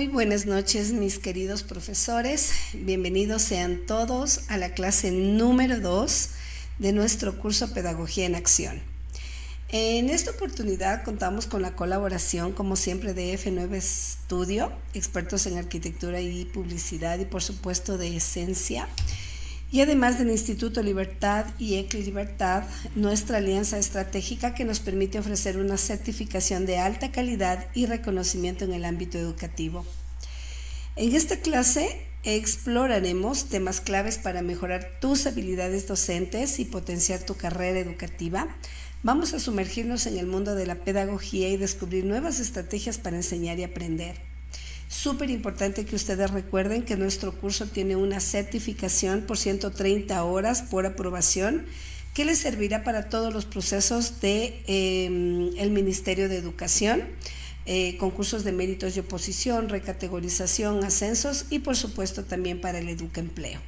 Muy buenas noches, mis queridos profesores. Bienvenidos sean todos a la clase número 2 de nuestro curso Pedagogía en Acción. En esta oportunidad contamos con la colaboración, como siempre, de F9 Studio, expertos en arquitectura y publicidad y, por supuesto, de Esencia. Y además del Instituto Libertad y Eclilibertad, nuestra alianza estratégica que nos permite ofrecer una certificación de alta calidad y reconocimiento en el ámbito educativo. En esta clase exploraremos temas claves para mejorar tus habilidades docentes y potenciar tu carrera educativa. Vamos a sumergirnos en el mundo de la pedagogía y descubrir nuevas estrategias para enseñar y aprender. Súper importante que ustedes recuerden que nuestro curso tiene una certificación por 130 horas por aprobación que les servirá para todos los procesos de el Ministerio de Educación, concursos de méritos y oposición, recategorización, ascensos y por supuesto también para el Educaempleo.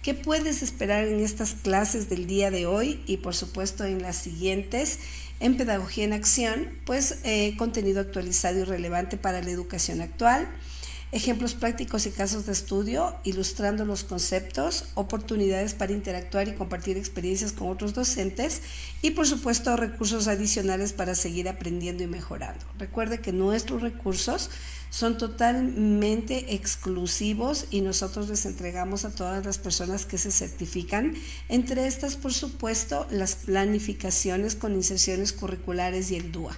¿Qué puedes esperar en estas clases del día de hoy y por supuesto en las siguientes? En Pedagogía en Acción, pues contenido actualizado y relevante para la educación actual, ejemplos prácticos y casos de estudio, ilustrando los conceptos, oportunidades para interactuar y compartir experiencias con otros docentes y por supuesto recursos adicionales para seguir aprendiendo y mejorando. Recuerde que nuestros recursos son totalmente exclusivos y nosotros les entregamos a todas las personas que se certifican, entre estas por supuesto las planificaciones con inserciones curriculares y el DUA.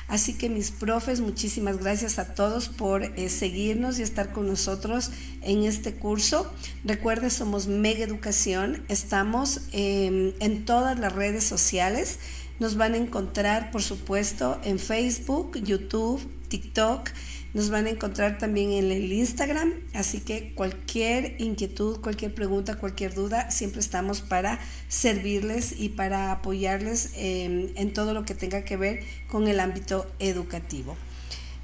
Así que mis profes, muchísimas gracias a todos por seguirnos y estar con nosotros en este curso. Recuerden, somos Mega Educación, estamos en todas las redes sociales. Nos van a encontrar, por supuesto, en Facebook, YouTube, TikTok. Nos van a encontrar también en el Instagram, así que cualquier inquietud, cualquier pregunta, cualquier duda, siempre estamos para servirles y para apoyarles en todo lo que tenga que ver con el ámbito educativo.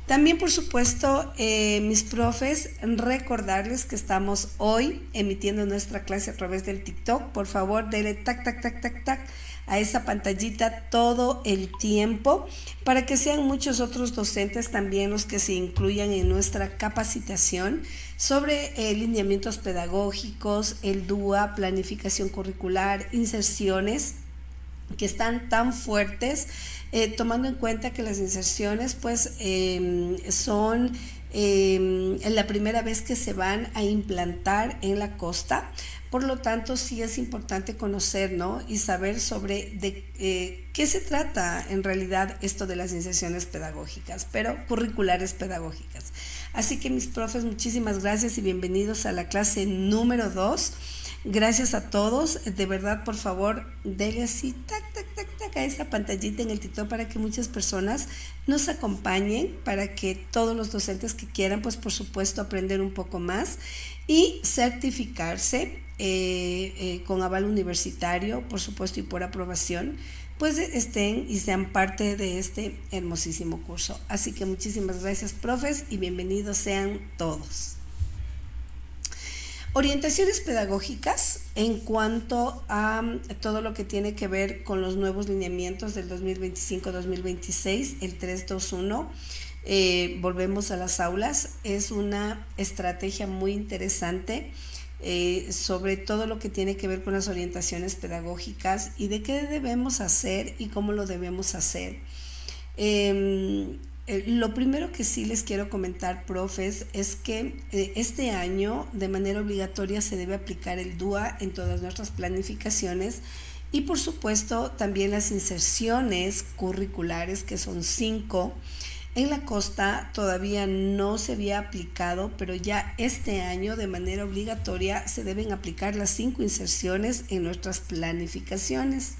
También, por supuesto, mis profes, recordarles que estamos hoy emitiendo nuestra clase a través del TikTok. Por favor, denle tac, tac, tac, tac, tac a esa pantallita todo el tiempo para que sean muchos otros docentes también los que se incluyan en nuestra capacitación sobre lineamientos pedagógicos, el DUA, planificación curricular, inserciones que están tan fuertes, tomando en cuenta que las inserciones pues son la primera vez que se van a implantar en la costa. Por lo tanto, sí es importante conocer, ¿no? Y saber sobre qué se trata en realidad esto de las inserciones pedagógicas, pero curriculares pedagógicas. Así que mis profes, muchísimas gracias y bienvenidos a la clase número 2. Gracias a todos, de verdad, por favor, denle así, tac, tac, tac, tac, a esta pantallita en el TikTok para que muchas personas nos acompañen, para que todos los docentes que quieran, pues por supuesto, aprender un poco más y certificarse con aval universitario, por supuesto, y por aprobación, pues estén y sean parte de este hermosísimo curso. Así que muchísimas gracias, profes, y bienvenidos sean todos. Orientaciones pedagógicas en cuanto a todo lo que tiene que ver con los nuevos lineamientos del 2025-2026, el 321. Volvemos a las aulas, es una estrategia muy interesante sobre todo lo que tiene que ver con las orientaciones pedagógicas y de qué debemos hacer y cómo lo debemos hacer. Lo primero que sí les quiero comentar, profes, es que este año de manera obligatoria se debe aplicar el DUA en todas nuestras planificaciones y por supuesto también las inserciones curriculares, que son 5. En la costa todavía no se había aplicado, pero ya este año de manera obligatoria se deben aplicar las 5 inserciones en nuestras planificaciones.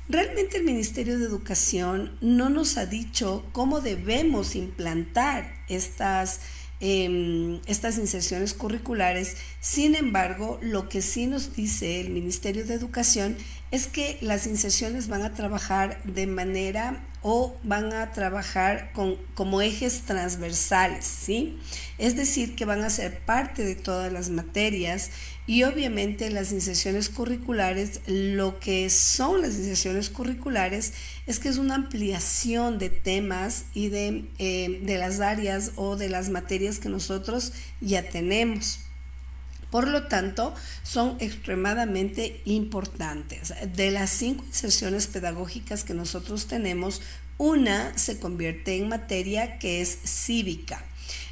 Realmente el Ministerio de Educación no nos ha dicho cómo debemos implantar estas inserciones curriculares. Sin embargo, lo que sí nos dice el Ministerio de Educación es que las inserciones van a trabajar de manera o van a trabajar como ejes transversales, ¿sí? Es decir, que van a ser parte de todas las materias y obviamente las inserciones curriculares, lo que son las inserciones curriculares es que es una ampliación de temas y de las áreas o de las materias que nosotros ya tenemos. Por lo tanto, son extremadamente importantes. De las 5 inserciones pedagógicas que nosotros tenemos, una se convierte en materia que es cívica.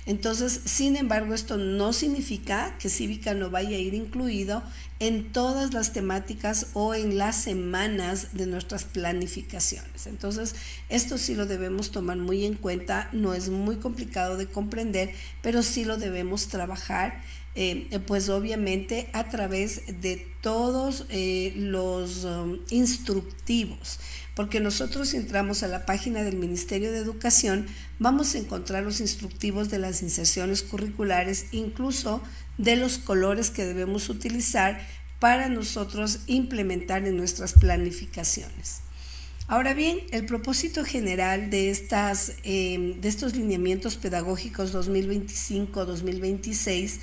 Entonces, sin embargo, esto no significa que cívica no vaya a ir incluido en todas las temáticas o en las semanas de nuestras planificaciones. Entonces, esto sí lo debemos tomar muy en cuenta, no es muy complicado de comprender, pero sí lo debemos trabajar, pues obviamente a través de todos los instructivos. Porque nosotros entramos a la página del Ministerio de Educación, vamos a encontrar los instructivos de las inserciones curriculares, incluso de los colores que debemos utilizar para nosotros implementar en nuestras planificaciones. Ahora bien, el propósito general de estos lineamientos pedagógicos 2025-2026,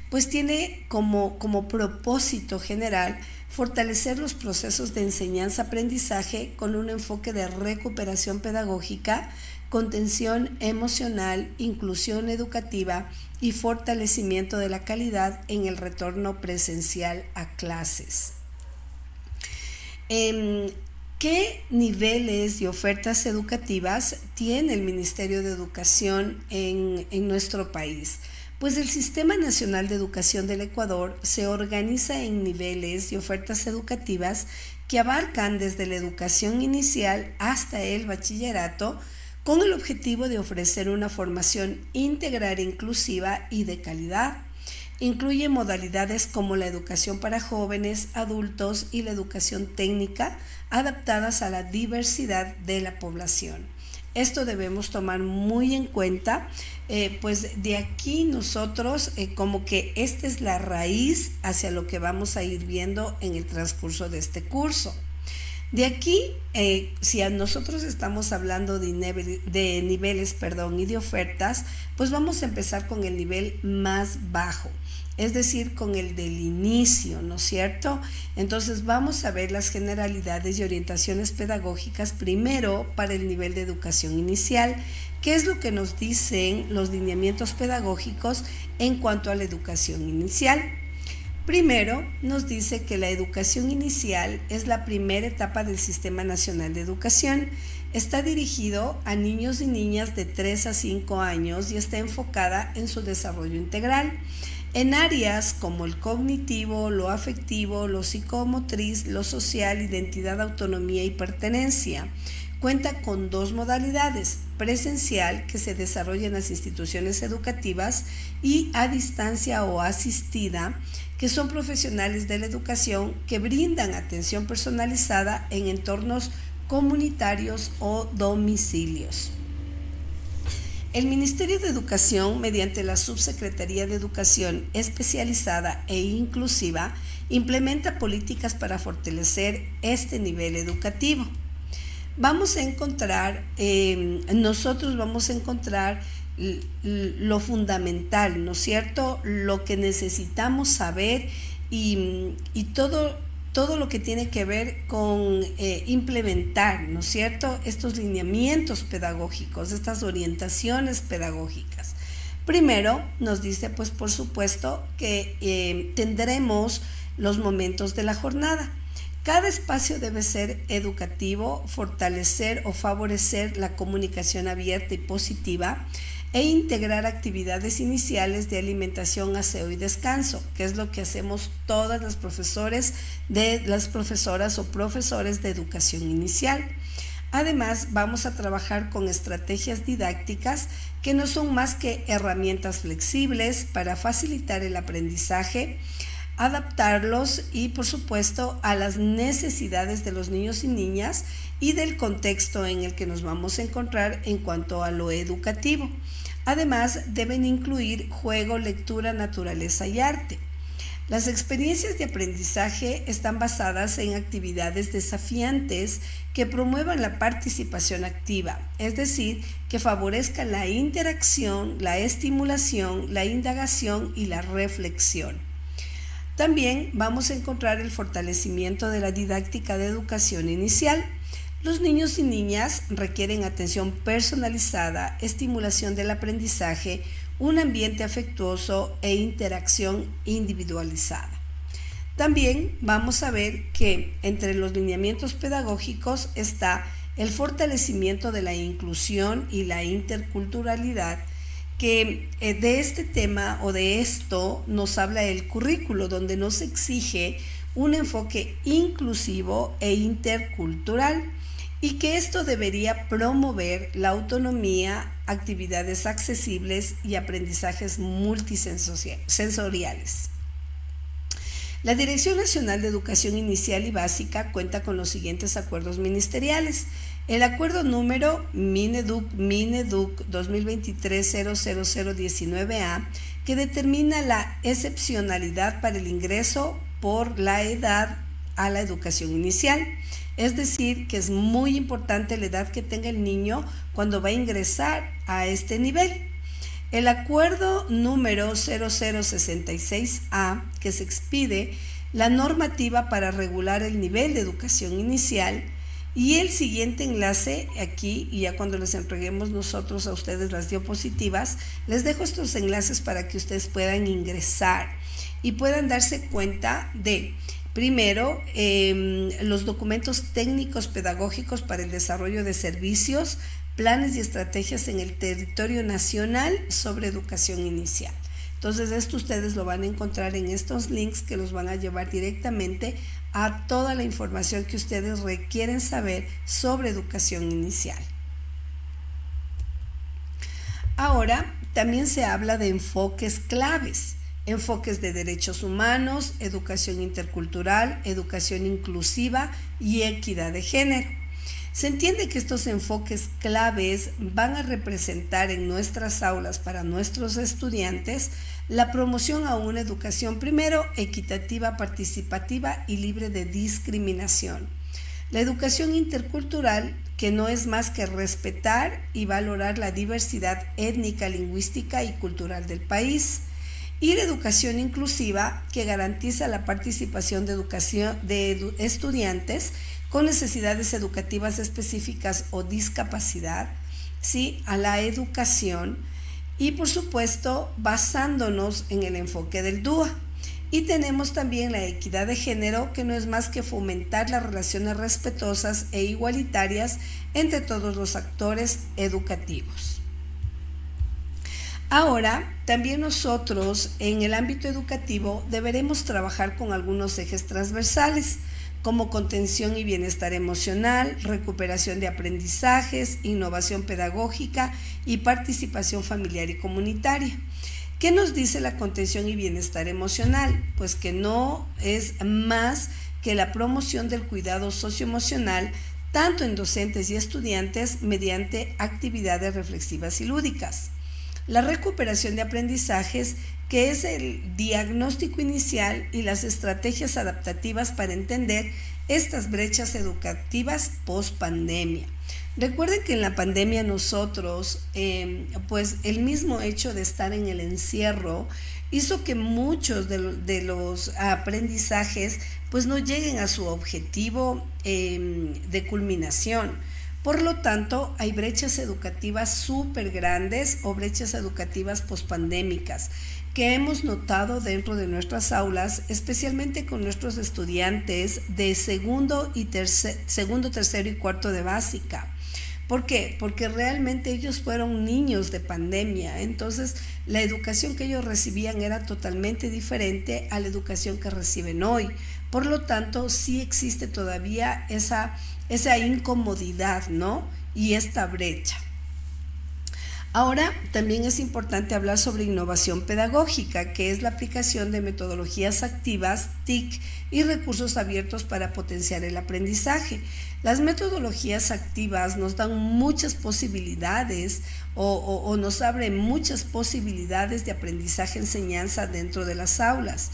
pues tiene como propósito general fortalecer los procesos de enseñanza-aprendizaje con un enfoque de recuperación pedagógica, contención emocional, inclusión educativa y fortalecimiento de la calidad en el retorno presencial a clases. ¿Qué niveles y ofertas educativas tiene el Ministerio de Educación en nuestro país? Pues el Sistema Nacional de Educación del Ecuador se organiza en niveles y ofertas educativas que abarcan desde la educación inicial hasta el bachillerato, con el objetivo de ofrecer una formación integral, inclusiva y de calidad. Incluye modalidades como la educación para jóvenes, adultos y la educación técnica adaptadas a la diversidad de la población. Esto debemos tomar muy en cuenta, pues de aquí nosotros como que esta es la raíz hacia lo que vamos a ir viendo en el transcurso de este curso. De aquí, si a nosotros estamos hablando de niveles y de ofertas, pues vamos a empezar con el nivel más bajo, es decir, con el del inicio, ¿no es cierto? Entonces vamos a ver las generalidades y orientaciones pedagógicas primero para el nivel de educación inicial. ¿Qué es lo que nos dicen los lineamientos pedagógicos en cuanto a la educación inicial? Primero, nos dice que la educación inicial es la primera etapa del Sistema Nacional de Educación. Está dirigido a niños y niñas de 3 a 5 años y está enfocada en su desarrollo integral, en áreas como el cognitivo, lo afectivo, lo psicomotriz, lo social, identidad, autonomía y pertenencia. Cuenta con 2 modalidades: presencial, que se desarrolla en las instituciones educativas, y a distancia o asistida, que son profesionales de la educación que brindan atención personalizada en entornos comunitarios o domicilios. El Ministerio de Educación, mediante la Subsecretaría de Educación Especializada e Inclusiva, implementa políticas para fortalecer este nivel educativo. Nosotros vamos a encontrar lo fundamental, ¿no es cierto? Lo que necesitamos saber y todo lo que tiene que ver con implementar, ¿no es cierto?, estos lineamientos pedagógicos, estas orientaciones pedagógicas. Primero nos dice, pues por supuesto, que tendremos los momentos de la jornada. Cada espacio debe ser educativo, fortalecer o favorecer la comunicación abierta y positiva e integrar actividades iniciales de alimentación, aseo y descanso, que es lo que hacemos todas las profesoras o profesores de educación inicial. Además, vamos a trabajar con estrategias didácticas que no son más que herramientas flexibles para facilitar el aprendizaje, adaptarlos y, por supuesto, a las necesidades de los niños y niñas y del contexto en el que nos vamos a encontrar en cuanto a lo educativo. Además, deben incluir juego, lectura, naturaleza y arte. Las experiencias de aprendizaje están basadas en actividades desafiantes que promuevan la participación activa, es decir, que favorezcan la interacción, la estimulación, la indagación y la reflexión. También vamos a encontrar el fortalecimiento de la didáctica de educación inicial. Los niños y niñas requieren atención personalizada, estimulación del aprendizaje, un ambiente afectuoso e interacción individualizada. También vamos a ver que entre los lineamientos pedagógicos está el fortalecimiento de la inclusión y la interculturalidad, que de este tema o de esto nos habla el currículo, donde nos exige un enfoque inclusivo e intercultural, y que esto debería promover la autonomía, actividades accesibles y aprendizajes multisensoriales. La Dirección Nacional de Educación Inicial y Básica cuenta con los siguientes acuerdos ministeriales. El acuerdo número Mineduc 2023-00019A, que determina la excepcionalidad para el ingreso por la edad a la educación inicial. Es decir, que es muy importante la edad que tenga el niño cuando va a ingresar a este nivel. El acuerdo número 0066A, que se expide la normativa para regular el nivel de educación inicial, y el siguiente enlace aquí, y ya cuando les entreguemos nosotros a ustedes las diapositivas, les dejo estos enlaces para que ustedes puedan ingresar y puedan darse cuenta de, primero, los documentos técnicos pedagógicos para el desarrollo de servicios, planes y estrategias en el territorio nacional sobre educación inicial. Entonces, esto ustedes lo van a encontrar en estos links que los van a llevar directamente a toda la información que ustedes requieren saber sobre educación inicial. Ahora, también se habla de enfoques claves. Enfoques de derechos humanos, educación intercultural, educación inclusiva y equidad de género. Se entiende que estos enfoques claves van a representar en nuestras aulas para nuestros estudiantes la promoción a una educación, primero, equitativa, participativa y libre de discriminación. La educación intercultural, que no es más que respetar y valorar la diversidad étnica, lingüística y cultural del país. Y la educación inclusiva, que garantiza la participación de estudiantes con necesidades educativas específicas o discapacidad, ¿sí?, a la educación, y por supuesto basándonos en el enfoque del DUA. Y tenemos también la equidad de género, que no es más que fomentar las relaciones respetuosas e igualitarias entre todos los actores educativos. Ahora, también nosotros en el ámbito educativo deberemos trabajar con algunos ejes transversales, como contención y bienestar emocional, recuperación de aprendizajes, innovación pedagógica y participación familiar y comunitaria. ¿Qué nos dice la contención y bienestar emocional? Pues que no es más que la promoción del cuidado socioemocional, tanto en docentes y estudiantes, mediante actividades reflexivas y lúdicas. La recuperación de aprendizajes, que es el diagnóstico inicial y las estrategias adaptativas para entender estas brechas educativas post pandemia. Recuerden que en la pandemia nosotros, pues el mismo hecho de estar en el encierro hizo que muchos de los aprendizajes pues no lleguen a su objetivo de culminación. Por lo tanto, hay brechas educativas súper grandes o brechas educativas pospandémicas que hemos notado dentro de nuestras aulas, especialmente con nuestros estudiantes de segundo, tercero y cuarto de básica. ¿Por qué? Porque realmente ellos fueron niños de pandemia, entonces la educación que ellos recibían era totalmente diferente a la educación que reciben hoy. Por lo tanto, sí existe todavía esa incomodidad, ¿no? Y esta brecha. Ahora, también es importante hablar sobre innovación pedagógica, que es la aplicación de metodologías activas, TIC, y recursos abiertos para potenciar el aprendizaje. Las metodologías activas nos dan muchas posibilidades o nos abren muchas posibilidades de aprendizaje-enseñanza dentro de las aulas.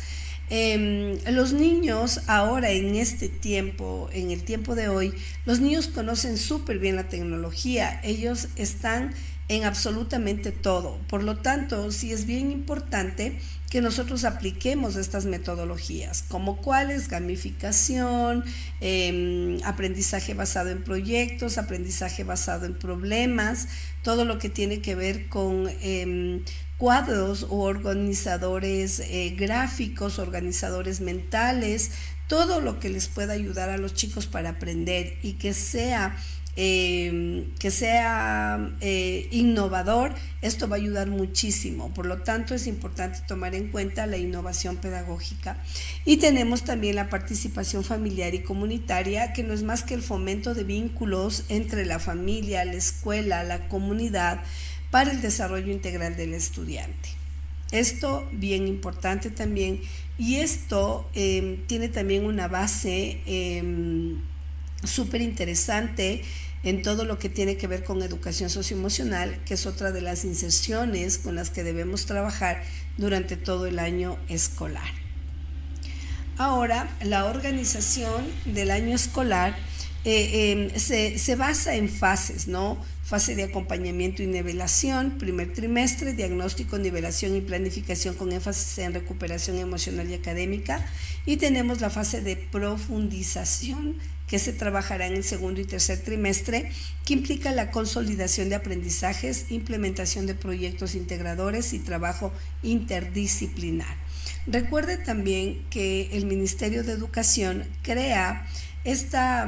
Los niños ahora en este tiempo, en el tiempo de hoy, los niños conocen súper bien la tecnología, ellos están en absolutamente todo. Por lo tanto, sí es bien importante que nosotros apliquemos estas metodologías, como cuáles: gamificación, aprendizaje basado en proyectos, aprendizaje basado en problemas, todo lo que tiene que ver con cuadros o organizadores gráficos, organizadores mentales, todo lo que les pueda ayudar a los chicos para aprender y que sea innovador. Esto va a ayudar muchísimo. Por lo tanto, es importante tomar en cuenta la innovación pedagógica. Y tenemos también la participación familiar y comunitaria, que no es más que el fomento de vínculos entre la familia, la escuela, la comunidad, para el desarrollo integral del estudiante. Esto bien importante también, y esto tiene también una base súper interesante en todo lo que tiene que ver con educación socioemocional, que es otra de las inserciones con las que debemos trabajar durante todo el año escolar. Ahora, la organización del año escolar se basa en fases, ¿no? Fase de acompañamiento y nivelación, primer trimestre, diagnóstico, nivelación y planificación con énfasis en recuperación emocional y académica. Y tenemos la fase de profundización, que se trabajará en el segundo y tercer trimestre, que implica la consolidación de aprendizajes, implementación de proyectos integradores y trabajo interdisciplinar. Recuerde también que el Ministerio de Educación crea esta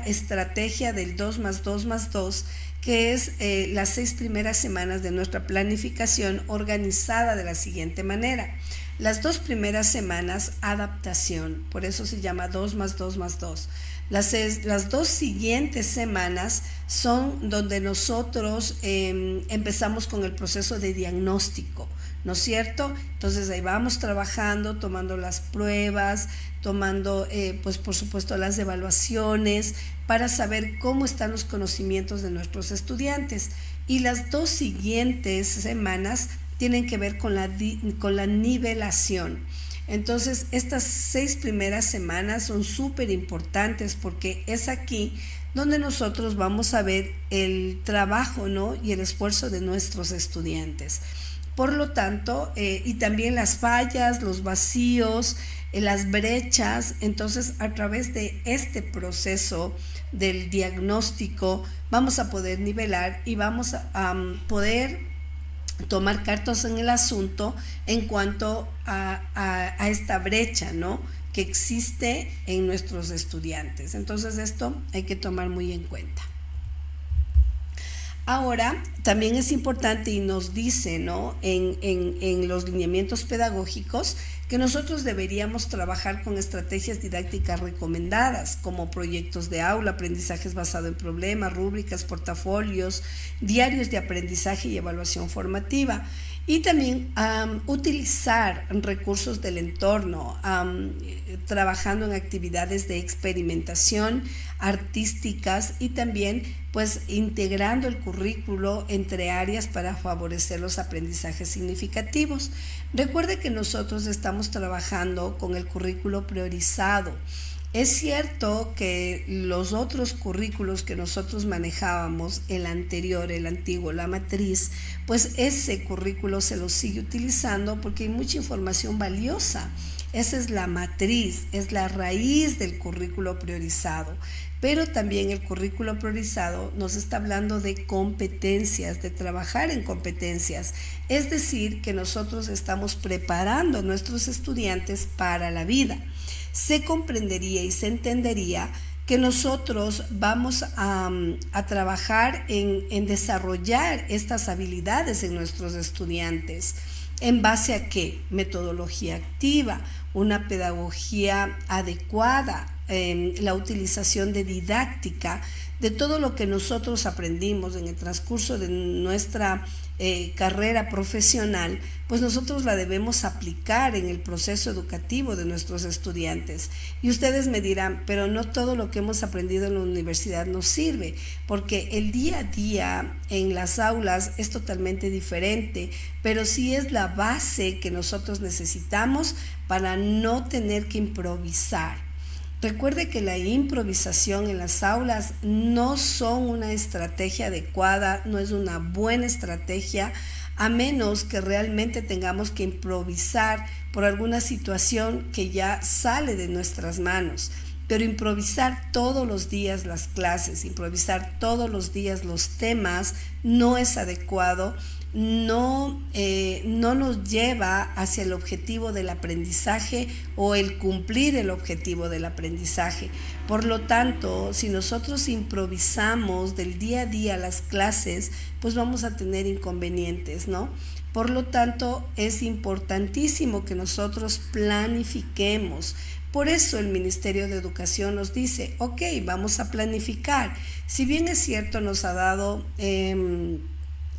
estrategia del 2+2+2, que es las 6 primeras semanas de nuestra planificación, organizada de la siguiente manera. Las 2 primeras semanas, adaptación, por eso se llama 2+2+2. Las 2 siguientes semanas son donde nosotros empezamos con el proceso de diagnóstico, ¿no es cierto? Entonces ahí vamos trabajando, tomando las pruebas, tomando pues por supuesto las evaluaciones para saber cómo están los conocimientos de nuestros estudiantes. Y las 2 siguientes semanas tienen que ver con la nivelación. Entonces estas 6 primeras semanas son súper importantes, porque es aquí donde nosotros vamos a ver el trabajo, ¿no?, y el esfuerzo de nuestros estudiantes. Por lo tanto, y también las fallas, los vacíos, las brechas. Entonces, a través de este proceso del diagnóstico vamos a poder nivelar y vamos a poder tomar cartas en el asunto en cuanto a esta brecha, ¿no?, que existe en nuestros estudiantes. Entonces esto hay que tomar muy en cuenta. Ahora, también es importante, y nos dice, ¿no?, en los lineamientos pedagógicos, que nosotros deberíamos trabajar con estrategias didácticas recomendadas, como proyectos de aula, aprendizajes basados en problemas, rúbricas, portafolios, diarios de aprendizaje y evaluación formativa. Y también utilizar recursos del entorno, trabajando en actividades de experimentación artísticas, y también pues integrando el currículo entre áreas para favorecer los aprendizajes significativos. Recuerde que nosotros estamos trabajando con el currículo priorizado. Es cierto que los otros currículos que nosotros manejábamos, el anterior, el antiguo, la matriz, pues ese currículo se lo sigue utilizando porque hay mucha información valiosa. Esa es la matriz, es la raíz del currículo priorizado. Pero también el currículo priorizado nos está hablando de competencias, de trabajar en competencias. Es decir, que nosotros estamos preparando a nuestros estudiantes para la vida. Se comprendería y se entendería que nosotros vamos a trabajar en desarrollar estas habilidades en nuestros estudiantes. ¿En base a qué? Metodología activa, una pedagogía adecuada, la utilización de didáctica de todo lo que nosotros aprendimos en el transcurso de nuestra carrera profesional, pues nosotros la debemos aplicar en el proceso educativo de nuestros estudiantes. Y ustedes me dirán, pero no todo lo que hemos aprendido en la universidad nos sirve, porque el día a día en las aulas es totalmente diferente, pero sí es la base que nosotros necesitamos para no tener que improvisar. Recuerde que la improvisación en las aulas no son una estrategia adecuada, no es una buena estrategia, a menos que realmente tengamos que improvisar por alguna situación que ya sale de nuestras manos. Pero improvisar todos los días las clases, improvisar todos los días los temas no es adecuado. No nos lleva hacia el objetivo del aprendizaje o el cumplir el objetivo del aprendizaje. Por lo tanto, si nosotros improvisamos del día a día las clases, pues vamos a tener inconvenientes, ¿no? Por lo tanto, es importantísimo que nosotros planifiquemos. Por eso el Ministerio de Educación nos dice, ok, vamos a planificar. Si bien es cierto, nos ha dado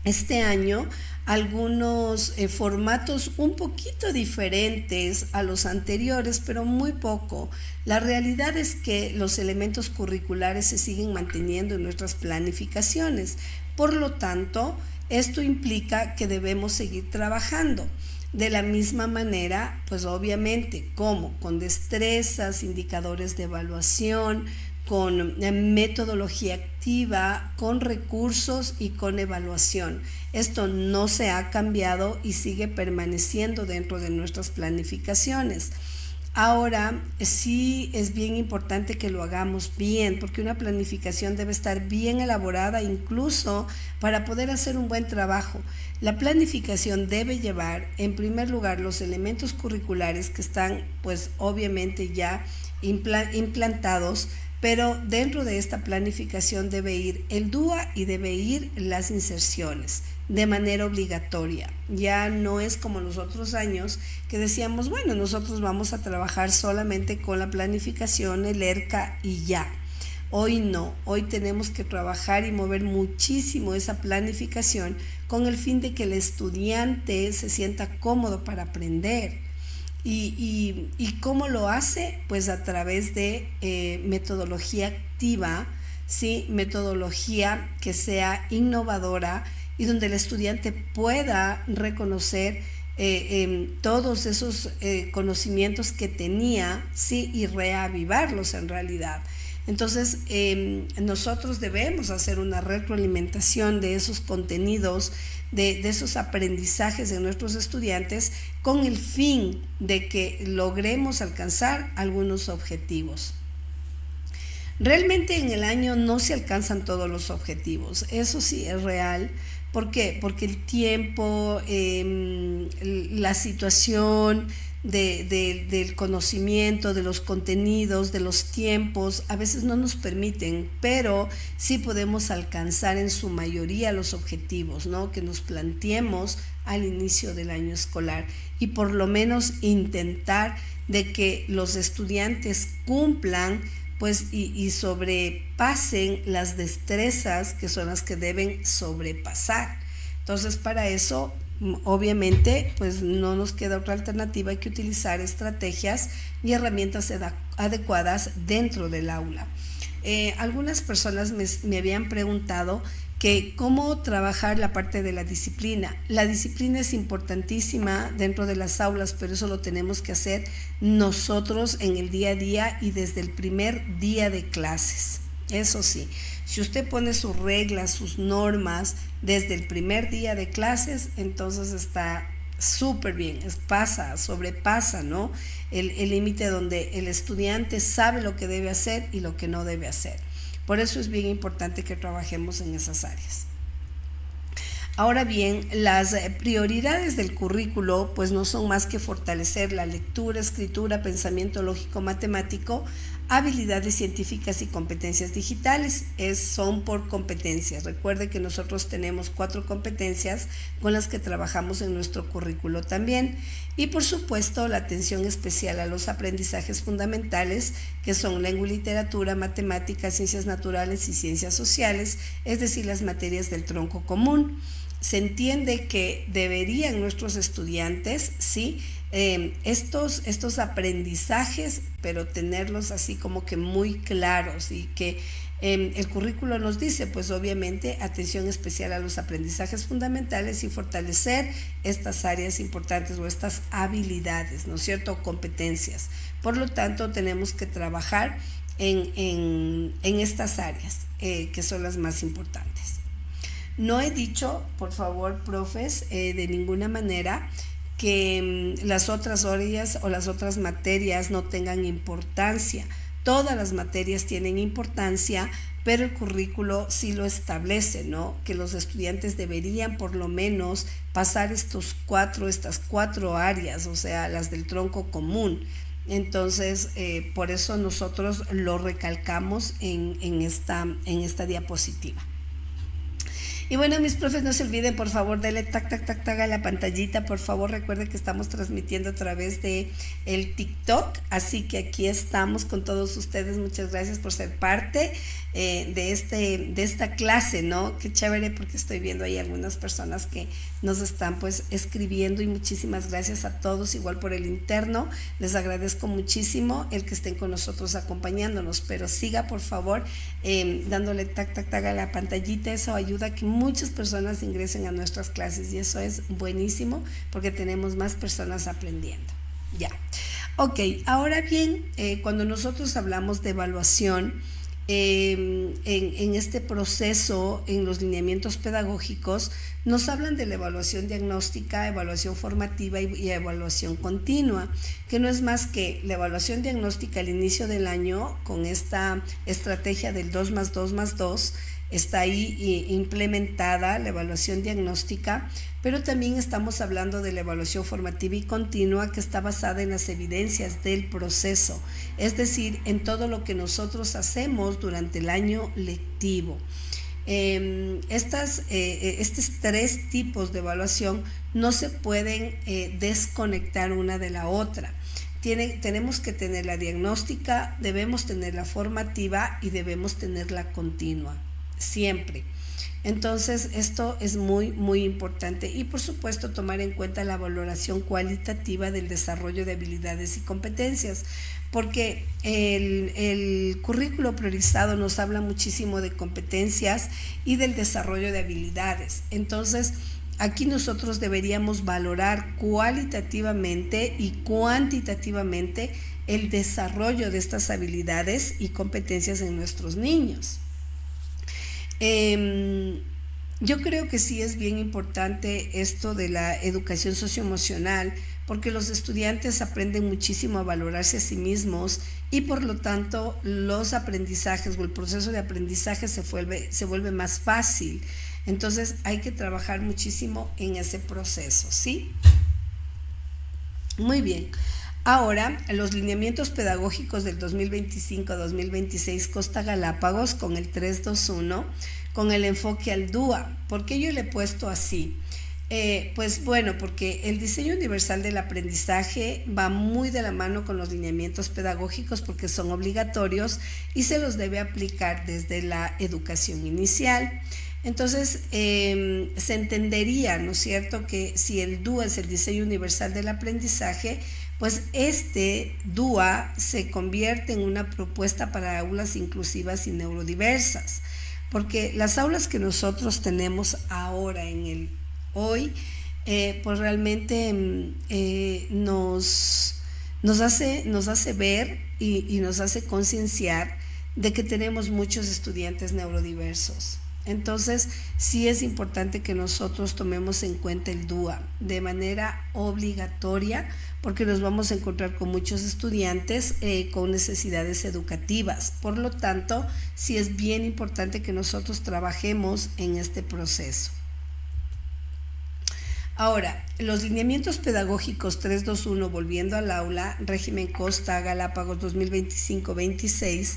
este año algunos formatos un poquito diferentes a los anteriores, pero muy poco. La realidad es que los elementos curriculares se siguen manteniendo en nuestras planificaciones. Por lo tanto, esto implica que debemos seguir trabajando. De la misma manera, pues obviamente, ¿cómo? Con destrezas, indicadores de evaluación, con metodología activa, con recursos y con evaluación. Esto no se ha cambiado y sigue permaneciendo dentro de nuestras planificaciones. Ahora, sí es bien importante que lo hagamos bien, porque una planificación debe estar bien elaborada incluso para poder hacer un buen trabajo. La planificación debe llevar, en primer lugar, los elementos curriculares que están, pues obviamente ya implantados, pero dentro de esta planificación debe ir el DUA y debe ir las inserciones de manera obligatoria. Ya no es como los otros años que decíamos, bueno, nosotros vamos a trabajar solamente con la planificación, el ERCA y ya. Hoy no, hoy tenemos que trabajar y mover muchísimo esa planificación con el fin de que el estudiante se sienta cómodo para aprender. ¿Y cómo lo hace? Pues a través de metodología activa, ¿sí? Metodología que sea innovadora y donde el estudiante pueda reconocer todos esos conocimientos que tenía, ¿sí? Y reavivarlos en realidad. Entonces, nosotros debemos hacer una retroalimentación de esos contenidos, de esos aprendizajes de nuestros estudiantes con el fin de que logremos alcanzar algunos objetivos. Realmente en el año no se alcanzan todos los objetivos, eso sí es real. ¿Por qué? Porque el tiempo, la situación del conocimiento, de los contenidos, de los tiempos, a veces no nos permiten, pero sí podemos alcanzar en su mayoría los objetivos, ¿no? Que nos planteemos al inicio del año escolar y por lo menos intentar de que los estudiantes cumplan pues y sobrepasen las destrezas que son las que deben sobrepasar. Entonces, para eso obviamente pues no nos queda otra alternativa que utilizar estrategias y herramientas adecuadas dentro del aula. Algunas personas me habían preguntado que cómo trabajar la parte de la disciplina. La disciplina es importantísima dentro de las aulas, pero eso lo tenemos que hacer nosotros en el día a día y desde el primer día de clases. Eso sí, si usted pone sus reglas, sus normas desde el primer día de clases, entonces está súper bien, sobrepasa, ¿no? El límite donde el estudiante sabe lo que debe hacer y lo que no debe hacer. Por eso es bien importante que trabajemos en esas áreas. Ahora bien, las prioridades del currículo pues no son más que fortalecer la lectura, escritura, pensamiento lógico, matemático, habilidades científicas y competencias digitales. Son por competencias. Recuerde que nosotros tenemos 4 competencias con las que trabajamos en nuestro currículo también. Y por supuesto la atención especial a los aprendizajes fundamentales, que son lengua y literatura, matemáticas, ciencias naturales y ciencias sociales, es decir, las materias del tronco común. Se entiende que deberían nuestros estudiantes, ¿sí?, estos aprendizajes, pero tenerlos así como que muy claros, y que el currículo nos dice, pues obviamente, atención especial a los aprendizajes fundamentales y fortalecer estas áreas importantes o estas habilidades, ¿no es cierto?, competencias. Por lo tanto, tenemos que trabajar en estas áreas que son las más importantes. No he dicho, por favor, profes, de ninguna manera que las otras áreas o las otras materias no tengan importancia. Todas las materias tienen importancia, pero el currículo sí lo establece, ¿no?, que los estudiantes deberían por lo menos pasar estas cuatro áreas, o sea, las del tronco común. Entonces, por eso nosotros lo recalcamos en esta diapositiva. Y bueno, mis profes, no se olviden, por favor, denle tac, tac, tac, tac a la pantallita. Por favor, recuerden que estamos transmitiendo a través de el TikTok, así que aquí estamos con todos ustedes. Muchas gracias por ser parte de esta clase, ¿no? Qué chévere, porque estoy viendo ahí algunas personas que nos están pues escribiendo, y muchísimas gracias a todos, igual por el interno. Les agradezco muchísimo el que estén con nosotros acompañándonos, pero siga por favor dándole tac, tac, tac a la pantallita. Eso ayuda a que muchas personas ingresen a nuestras clases, y eso es buenísimo porque tenemos más personas aprendiendo. Ya. Ok, ahora bien, cuando nosotros hablamos de evaluación, en este proceso, en los lineamientos pedagógicos, nos hablan de la evaluación diagnóstica, evaluación formativa y evaluación continua, que no es más que la evaluación diagnóstica al inicio del año, con esta estrategia del 2+2+2, está ahí implementada la evaluación diagnóstica, pero también estamos hablando de la evaluación formativa y continua, que está basada en las evidencias del proceso, es decir, en todo lo que nosotros hacemos durante el año lectivo. Estos 3 tipos de evaluación no se pueden desconectar una de la otra. Tenemos que tener la diagnóstica, debemos tener la formativa y debemos tener la continua, siempre. Entonces, esto es muy, muy importante. Y por supuesto, tomar en cuenta la valoración cualitativa del desarrollo de habilidades y competencias, porque el currículo priorizado nos habla muchísimo de competencias y del desarrollo de habilidades. Entonces, aquí nosotros deberíamos valorar cualitativamente y cuantitativamente el desarrollo de estas habilidades y competencias en nuestros niños. Yo creo que sí es bien importante esto de la educación socioemocional, porque los estudiantes aprenden muchísimo a valorarse a sí mismos, y por lo tanto los aprendizajes o el proceso de aprendizaje se vuelve más fácil. Entonces hay que trabajar muchísimo en ese proceso, ¿sí? Muy bien. Ahora, los lineamientos pedagógicos del 2025-2026 Costa Galápagos, con el 321, con el enfoque al DUA. ¿Por qué yo le he puesto así? Pues bueno, porque el diseño universal del aprendizaje va muy de la mano con los lineamientos pedagógicos, porque son obligatorios y se los debe aplicar desde la educación inicial. Entonces, se entendería, ¿no es cierto?, que si el DUA es el diseño universal del aprendizaje, pues este DUA se convierte en una propuesta para aulas inclusivas y neurodiversas, porque las aulas que nosotros tenemos ahora hoy, pues realmente nos hace ver y nos hace concienciar de que tenemos muchos estudiantes neurodiversos. Entonces, sí es importante que nosotros tomemos en cuenta el DUA de manera obligatoria, porque nos vamos a encontrar con muchos estudiantes con necesidades educativas. Por lo tanto, sí es bien importante que nosotros trabajemos en este proceso. Ahora, los lineamientos pedagógicos 321, volviendo al aula, régimen Costa Galápagos 2025-26,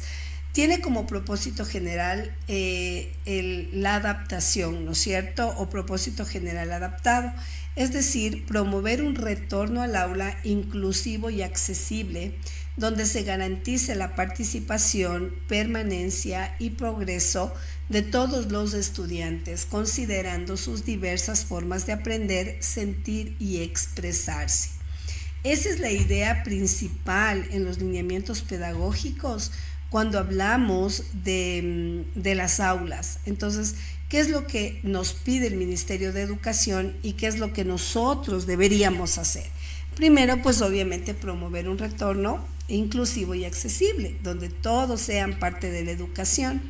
tiene como propósito general la adaptación, ¿no es cierto? O propósito general adaptado, es decir, promover un retorno al aula inclusivo y accesible, donde se garantice la participación, permanencia y progreso de todos los estudiantes, considerando sus diversas formas de aprender, sentir y expresarse. Esa es la idea principal en los lineamientos pedagógicos cuando hablamos de las aulas. Entonces, ¿qué es lo que nos pide el Ministerio de Educación y qué es lo que nosotros deberíamos hacer? Primero, pues obviamente promover un retorno inclusivo y accesible, donde todos sean parte de la educación.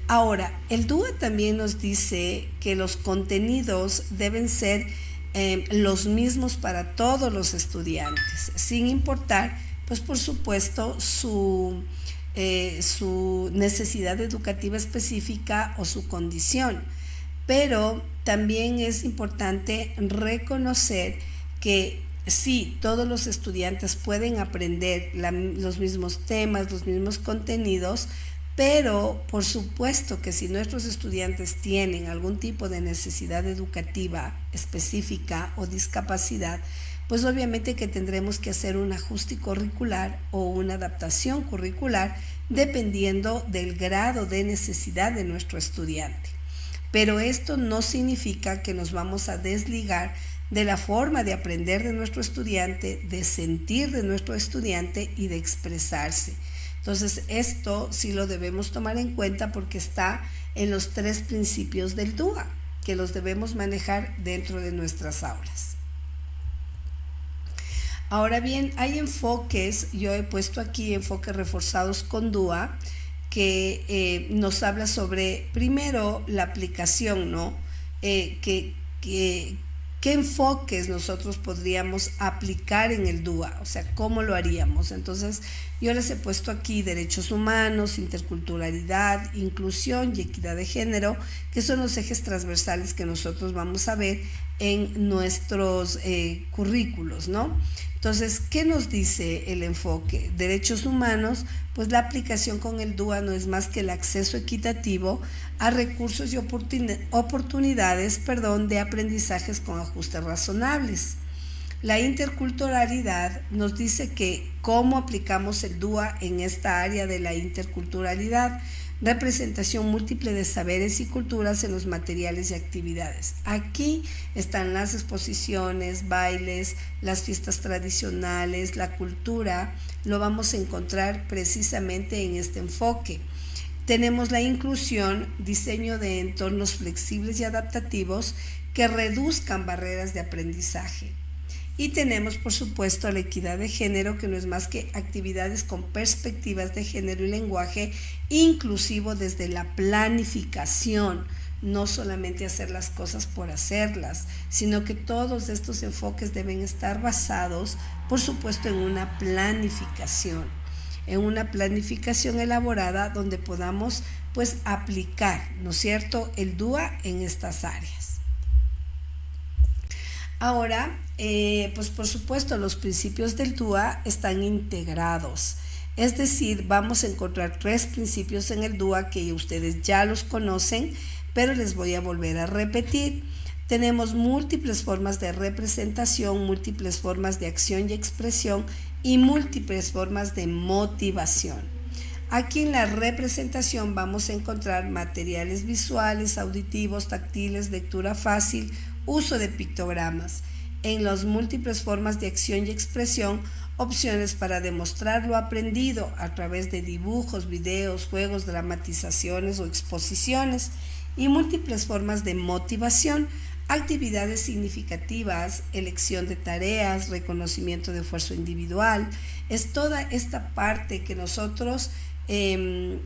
Ahora, el DUA también nos dice que los contenidos deben ser los mismos para todos los estudiantes, sin importar, pues por supuesto, su necesidad educativa específica o su condición. Pero también es importante reconocer que sí, todos los estudiantes pueden aprender los mismos temas, los mismos contenidos, pero por supuesto que si nuestros estudiantes tienen algún tipo de necesidad educativa específica o discapacidad, pues obviamente que tendremos que hacer un ajuste curricular o una adaptación curricular dependiendo del grado de necesidad de nuestro estudiante. Pero esto no significa que nos vamos a desligar de la forma de aprender de nuestro estudiante, de sentir de nuestro estudiante y de expresarse. Entonces, esto sí lo debemos tomar en cuenta porque está en los 3 principios del DUA, que los debemos manejar dentro de nuestras aulas. Ahora bien, hay enfoques, yo he puesto aquí enfoques reforzados con DUA, que nos habla sobre, primero, la aplicación, ¿no? ¿Qué enfoques nosotros podríamos aplicar en el DUA? O sea, ¿cómo lo haríamos? Entonces, yo les he puesto aquí derechos humanos, interculturalidad, inclusión y equidad de género, que son los ejes transversales que nosotros vamos a ver en nuestros currículos, ¿no? Entonces, ¿qué nos dice el enfoque? Derechos humanos, pues la aplicación con el DUA no es más que el acceso equitativo a recursos y oportunidades de aprendizajes con ajustes razonables. La interculturalidad nos dice que cómo aplicamos el DUA en esta área de la interculturalidad, representación múltiple de saberes y culturas en los materiales y actividades. Aquí están las exposiciones, bailes, las fiestas tradicionales, la cultura, lo vamos a encontrar precisamente en este enfoque. Tenemos la inclusión, diseño de entornos flexibles y adaptativos que reduzcan barreras de aprendizaje. Y tenemos, por supuesto, la equidad de género, que no es más que actividades con perspectivas de género y lenguaje inclusivo desde la planificación, no solamente hacer las cosas por hacerlas, sino que todos estos enfoques deben estar basados, por supuesto, en una planificación elaborada donde podamos, pues, aplicar, ¿no es cierto?, el DUA en estas áreas. Ahora, pues por supuesto los principios del DUA están integrados, es decir, vamos a encontrar 3 principios en el DUA que ustedes ya los conocen, pero les voy a volver a repetir. Tenemos múltiples formas de representación, múltiples formas de acción y expresión y múltiples formas de motivación. Aquí en la representación vamos a encontrar materiales visuales, auditivos, táctiles, lectura fácil, uso de pictogramas. En las múltiples formas de acción y expresión, opciones para demostrar lo aprendido a través de dibujos, videos, juegos, dramatizaciones o exposiciones. Y múltiples formas de motivación, actividades significativas, elección de tareas, reconocimiento de esfuerzo individual. Es toda esta parte que nosotros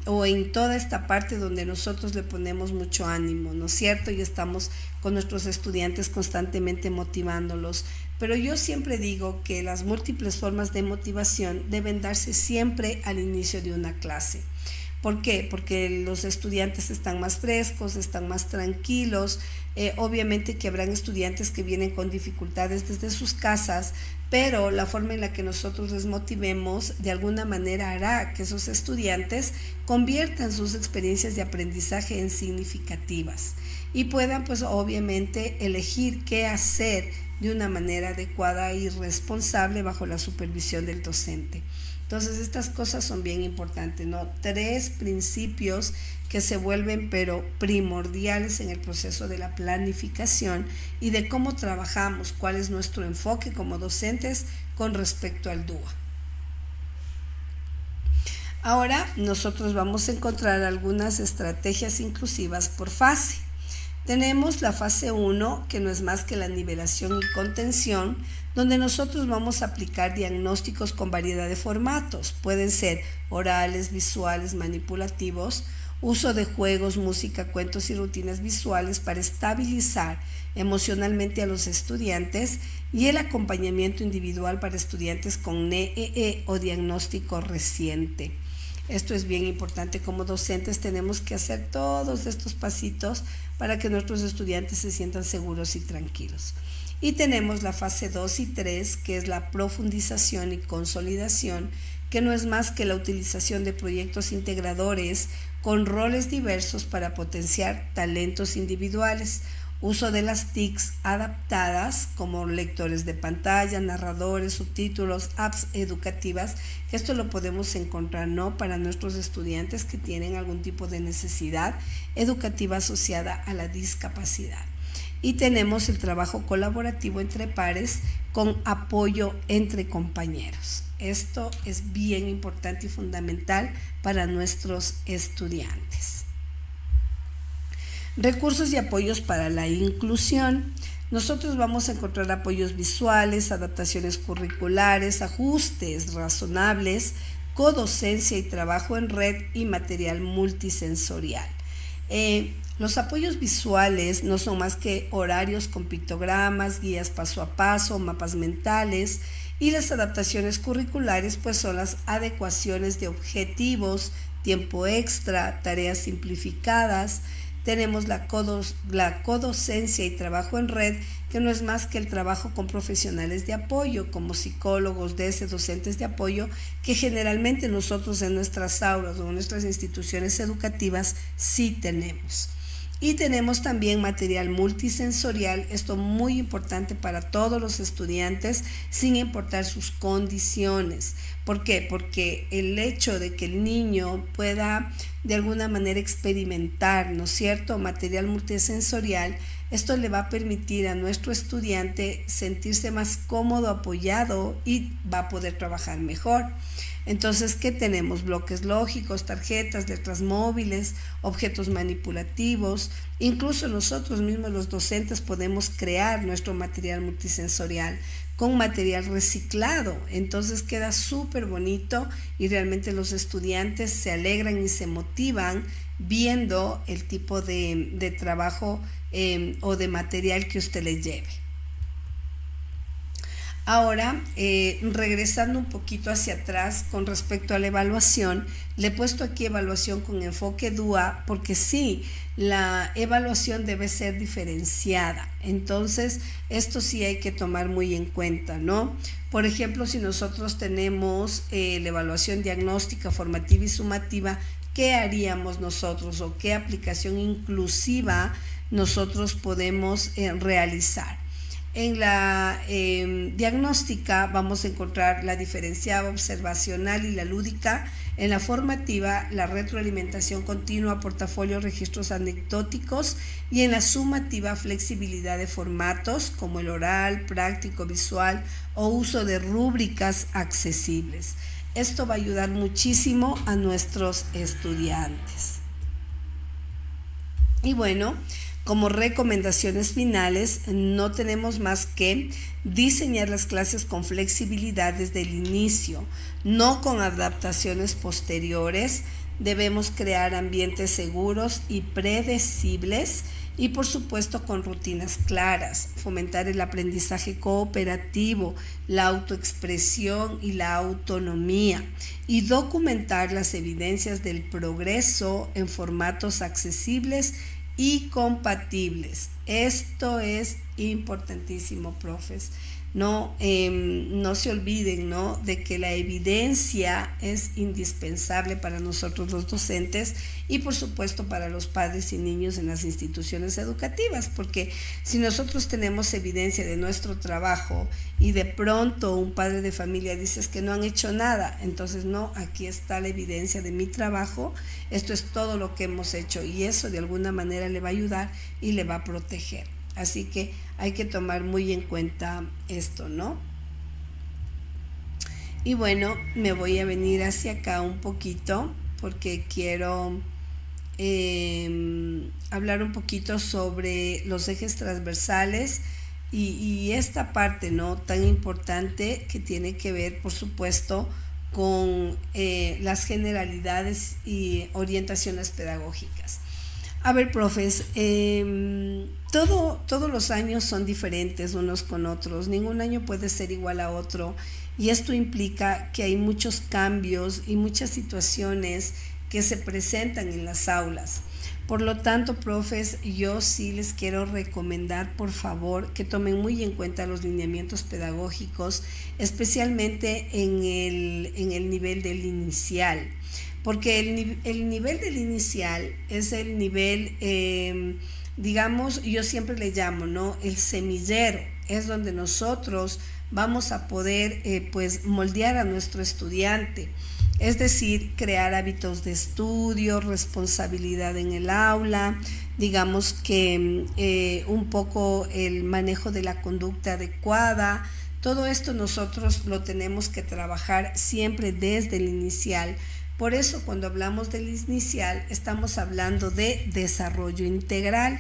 o en toda esta parte donde nosotros le ponemos mucho ánimo, ¿no es cierto? Y estamos con nuestros estudiantes constantemente motivándolos. Pero yo siempre digo que las múltiples formas de motivación deben darse siempre al inicio de una clase, ¿Por qué? Porque los estudiantes están más frescos, están más tranquilos. Obviamente que habrán estudiantes que vienen con dificultades desde sus casas, pero la forma en la que nosotros les motivemos de alguna manera hará que esos estudiantes conviertan sus experiencias de aprendizaje en significativas y puedan pues obviamente elegir qué hacer de una manera adecuada y responsable bajo la supervisión del docente. Entonces estas cosas son bien importantes, ¿no? 3 principios que se vuelven pero primordiales en el proceso de la planificación y de cómo trabajamos, cuál es nuestro enfoque como docentes con respecto al DUA. Ahora nosotros vamos a encontrar algunas estrategias inclusivas por fase. Tenemos la fase 1, que no es más que la nivelación y contención, donde nosotros vamos a aplicar diagnósticos con variedad de formatos. Pueden ser orales, visuales, manipulativos, uso de juegos, música, cuentos y rutinas visuales para estabilizar emocionalmente a los estudiantes y el acompañamiento individual para estudiantes con NEE o diagnóstico reciente. Esto es bien importante. Como docentes tenemos que hacer todos estos pasitos para que nuestros estudiantes se sientan seguros y tranquilos. Y tenemos la fase 2 y 3, que es la profundización y consolidación, que no es más que la utilización de proyectos integradores con roles diversos para potenciar talentos individuales, uso de las TICs adaptadas como lectores de pantalla, narradores, subtítulos, apps educativas, que esto lo podemos encontrar, ¿no?, para nuestros estudiantes que tienen algún tipo de necesidad educativa asociada a la discapacidad. Y tenemos el trabajo colaborativo entre pares con apoyo entre compañeros. Esto es bien importante y fundamental para nuestros estudiantes. Recursos y apoyos para la inclusión. Nosotros vamos a encontrar apoyos visuales, adaptaciones curriculares, ajustes razonables, codocencia y trabajo en red y material multisensorial. Los apoyos visuales no son más que horarios con pictogramas, guías paso a paso, mapas mentales, y las adaptaciones curriculares pues son las adecuaciones de objetivos, tiempo extra, tareas simplificadas. Tenemos la codocencia y trabajo en red, que no es más que el trabajo con profesionales de apoyo, como psicólogos, docentes de apoyo, que generalmente nosotros en nuestras aulas o en nuestras instituciones educativas sí tenemos. Y tenemos también material multisensorial, esto muy importante para todos los estudiantes, sin importar sus condiciones. ¿Por qué? Porque el hecho de que el niño pueda de alguna manera experimentar, ¿no es cierto?, material multisensorial, esto le va a permitir a nuestro estudiante sentirse más cómodo, apoyado y va a poder trabajar mejor. Entonces, ¿qué tenemos? Bloques lógicos, tarjetas, letras móviles, objetos manipulativos. Incluso nosotros mismos los docentes podemos crear nuestro material multisensorial con material reciclado. Entonces queda súper bonito y realmente los estudiantes se alegran y se motivan viendo el tipo de trabajo o de material que usted les lleve. Ahora, regresando un poquito hacia atrás con respecto a la evaluación, le he puesto aquí evaluación con enfoque DUA porque sí, la evaluación debe ser diferenciada. Entonces, esto sí hay que tomar muy en cuenta, ¿no? Por ejemplo, si nosotros tenemos la evaluación diagnóstica, formativa y sumativa, ¿qué haríamos nosotros o qué aplicación inclusiva nosotros podemos realizar? En la diagnóstica vamos a encontrar la diferenciada, observacional y la lúdica. En la formativa, la retroalimentación continua, portafolio, registros anecdóticos. Y en la sumativa, flexibilidad de formatos como el oral, práctico, visual o uso de rúbricas accesibles. Esto va a ayudar muchísimo a nuestros estudiantes. Y bueno, como recomendaciones finales, no tenemos más que diseñar las clases con flexibilidad desde el inicio, no con adaptaciones posteriores. Debemos crear ambientes seguros y predecibles y por supuesto con rutinas claras, fomentar el aprendizaje cooperativo, la autoexpresión y la autonomía y documentar las evidencias del progreso en formatos accesibles y compatibles. Esto es importantísimo, profes. No se olviden, ¿no?, de que la evidencia es indispensable para nosotros los docentes y por supuesto para los padres y niños en las instituciones educativas, porque si nosotros tenemos evidencia de nuestro trabajo y de pronto un padre de familia dice que no han hecho nada, entonces no, aquí está la evidencia de mi trabajo, esto es todo lo que hemos hecho y eso de alguna manera le va a ayudar y le va a proteger. Así que hay que tomar muy en cuenta esto, ¿no? Y bueno, me voy a venir hacia acá un poquito porque quiero hablar un poquito sobre los ejes transversales y esta parte, ¿no?, tan importante que tiene que ver, por supuesto, con las generalidades y orientaciones pedagógicas. A ver, profes, todos los años son diferentes unos con otros, ningún año puede ser igual a otro y esto implica que hay muchos cambios y muchas situaciones que se presentan en las aulas. Por lo tanto, profes, yo sí les quiero recomendar, por favor, que tomen muy en cuenta los lineamientos pedagógicos, especialmente en el nivel del inicial. Porque el nivel del inicial es el nivel, digamos, yo siempre le llamo, ¿no?, el semillero, es donde nosotros vamos a poder pues moldear a nuestro estudiante, es decir, crear hábitos de estudio, responsabilidad en el aula, digamos que un poco el manejo de la conducta adecuada. Todo esto nosotros lo tenemos que trabajar siempre desde el inicial. Por eso cuando hablamos del inicial estamos hablando de desarrollo integral.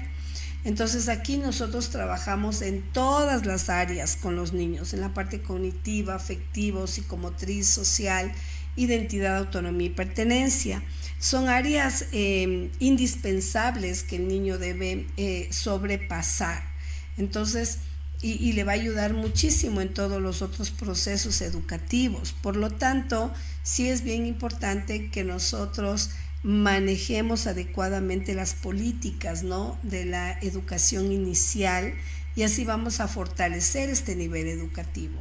Entonces aquí nosotros trabajamos en todas las áreas con los niños, en la parte cognitiva, afectiva, psicomotriz, social, identidad, autonomía y pertenencia. Son áreas indispensables que el niño debe sobrepasar. Entonces, y le va a ayudar muchísimo en todos los otros procesos educativos. Por lo tanto, sí es bien importante que nosotros manejemos adecuadamente las políticas, ¿no?, de la educación inicial y así vamos a fortalecer este nivel educativo.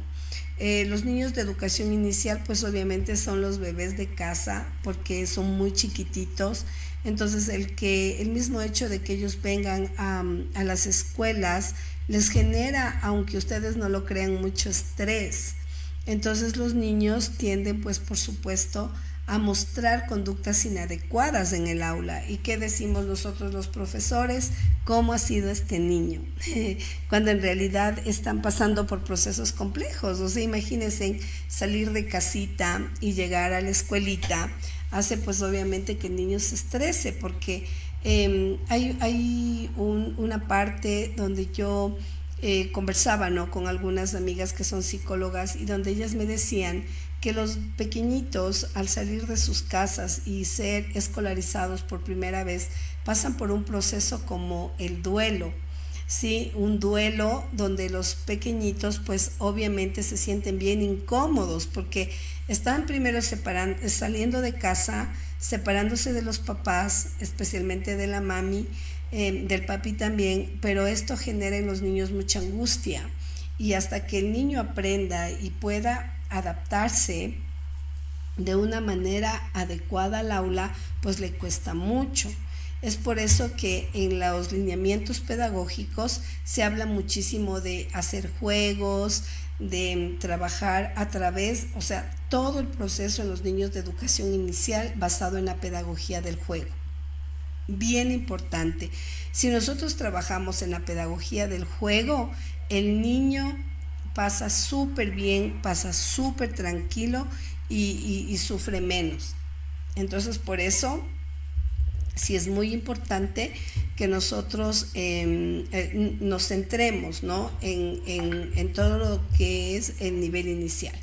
Los niños de educación inicial pues obviamente son los bebés de casa porque son muy chiquititos, entonces el mismo hecho de que ellos vengan a las escuelas les genera, aunque ustedes no lo crean, mucho estrés. Entonces los niños tienden pues por supuesto a mostrar conductas inadecuadas en el aula. ¿Y qué decimos nosotros los profesores? ¿Cómo ha sido este niño? Cuando en realidad están pasando por procesos complejos. O sea, imagínense salir de casita y llegar a la escuelita, hace pues obviamente que el niño se estrese porque hay una parte donde yo conversaba, ¿no?, con algunas amigas que son psicólogas y donde ellas me decían que los pequeñitos al salir de sus casas y ser escolarizados por primera vez pasan por un proceso como el duelo, ¿sí? Un duelo donde los pequeñitos pues obviamente se sienten bien incómodos porque están primero saliendo de casa, separándose de los papás, especialmente de la mami, del papi también, pero esto genera en los niños mucha angustia y hasta que el niño aprenda y pueda adaptarse de una manera adecuada al aula, pues le cuesta mucho. Es por eso que en los lineamientos pedagógicos se habla muchísimo de hacer juegos, de trabajar a través, o sea, todo el proceso en los niños de educación inicial basado en la pedagogía del juego. Bien importante. Si nosotros trabajamos en la pedagogía del juego, el niño pasa súper bien, pasa súper tranquilo y sufre menos. Entonces, por eso, sí es muy importante que nosotros nos centremos, ¿no?, en todo lo que es el nivel inicial.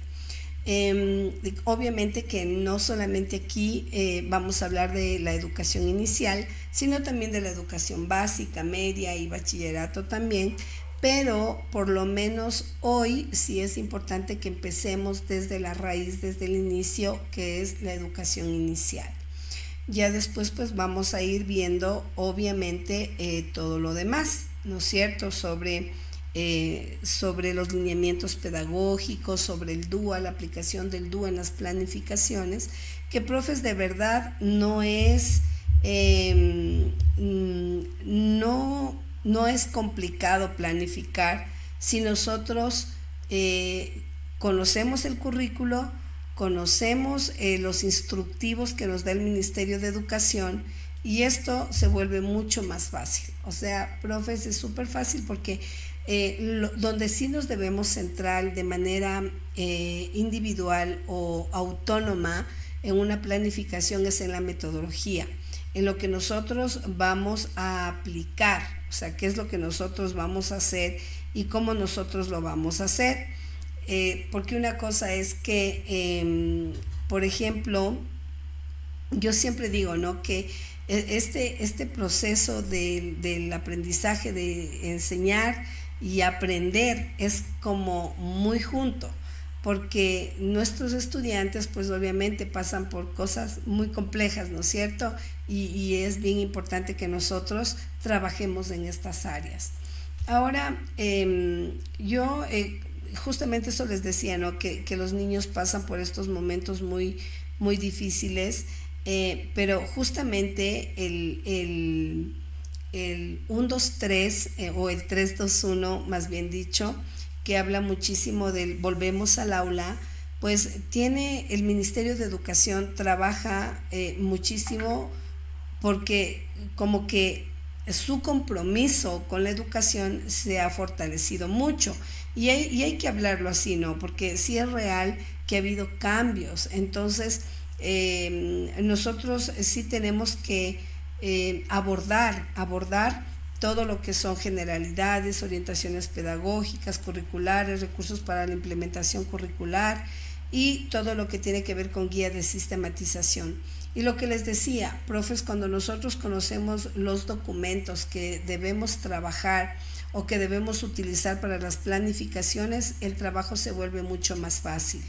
Obviamente que no solamente aquí vamos a hablar de la educación inicial, sino también de la educación básica, media y bachillerato también, pero por lo menos hoy sí es importante que empecemos desde la raíz, desde el inicio, que es la educación inicial. Ya después pues vamos a ir viendo obviamente todo lo demás, ¿no es cierto? Sobre los lineamientos pedagógicos, sobre el DUA, la aplicación del DUA en las planificaciones, que profes de verdad no es no es complicado planificar si nosotros conocemos el currículo, conocemos los instructivos que nos da el Ministerio de Educación, y esto se vuelve mucho más fácil. O sea, profes, es súper fácil porque donde sí nos debemos centrar de manera individual o autónoma en una planificación es en la metodología, en lo que nosotros vamos a aplicar, o sea, qué es lo que nosotros vamos a hacer y cómo nosotros lo vamos a hacer. Porque una cosa es que, por ejemplo, yo siempre digo, ¿no?, que este proceso del aprendizaje, de enseñar y aprender, es como muy junto, porque nuestros estudiantes pues obviamente pasan por cosas muy complejas, ¿no es cierto? Y es bien importante que nosotros trabajemos en estas áreas. Ahora, yo justamente eso les decía, ¿no?, que los niños pasan por estos momentos muy, muy difíciles, pero justamente el 1, 2, 3 o el 3, 2, 1 más bien dicho, que habla muchísimo del volvemos al aula, pues tiene el Ministerio de Educación, trabaja muchísimo, porque como que su compromiso con la educación se ha fortalecido mucho, y hay que hablarlo así, ¿no?, porque sí es real que ha habido cambios. Entonces nosotros sí tenemos que abordar todo lo que son generalidades, orientaciones pedagógicas, curriculares, recursos para la implementación curricular y todo lo que tiene que ver con guía de sistematización. Y lo que les decía, profes, cuando nosotros conocemos los documentos que debemos trabajar o que debemos utilizar para las planificaciones, el trabajo se vuelve mucho más fácil.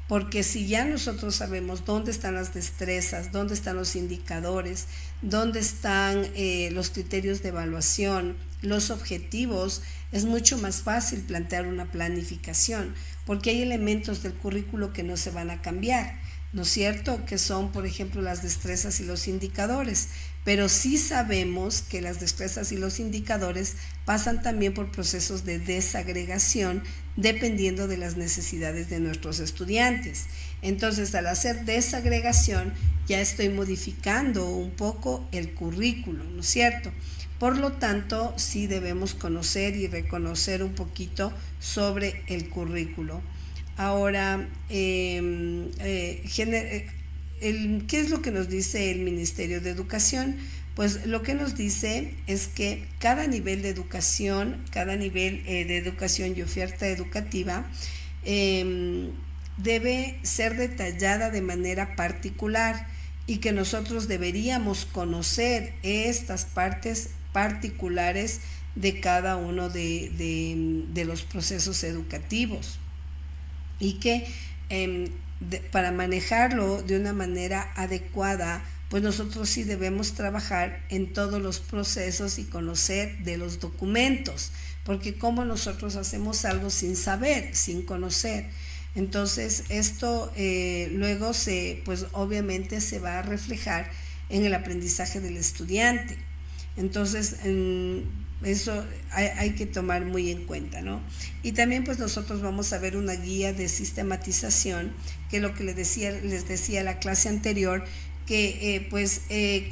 Porque si ya nosotros sabemos dónde están las destrezas, dónde están los indicadores, dónde están los criterios de evaluación, los objetivos, es mucho más fácil plantear una planificación, porque hay elementos del currículo que no se van a cambiar, ¿no es cierto?, que son, por ejemplo, las destrezas y los indicadores, pero sí sabemos que las destrezas y los indicadores pasan también por procesos de desagregación dependiendo de las necesidades de nuestros estudiantes. Entonces, al hacer desagregación, ya estoy modificando un poco el currículo, ¿no es cierto? Por lo tanto, sí debemos conocer y reconocer un poquito sobre el currículo. Ahora, ¿qué es lo que nos dice el Ministerio de Educación? Pues lo que nos dice es que cada nivel de educación y oferta educativa debe ser detallada de manera particular, y que nosotros deberíamos conocer estas partes particulares de cada uno de los procesos educativos, y que para manejarlo de una manera adecuada, pues nosotros sí debemos trabajar en todos los procesos y conocer de los documentos, porque como nosotros hacemos algo sin saber, sin conocer. Entonces esto luego pues obviamente se va a reflejar en el aprendizaje del estudiante. Entonces eso hay que tomar muy en cuenta, ¿no? Y también pues nosotros vamos a ver una guía de sistematización, que es lo que les decía la clase anterior, que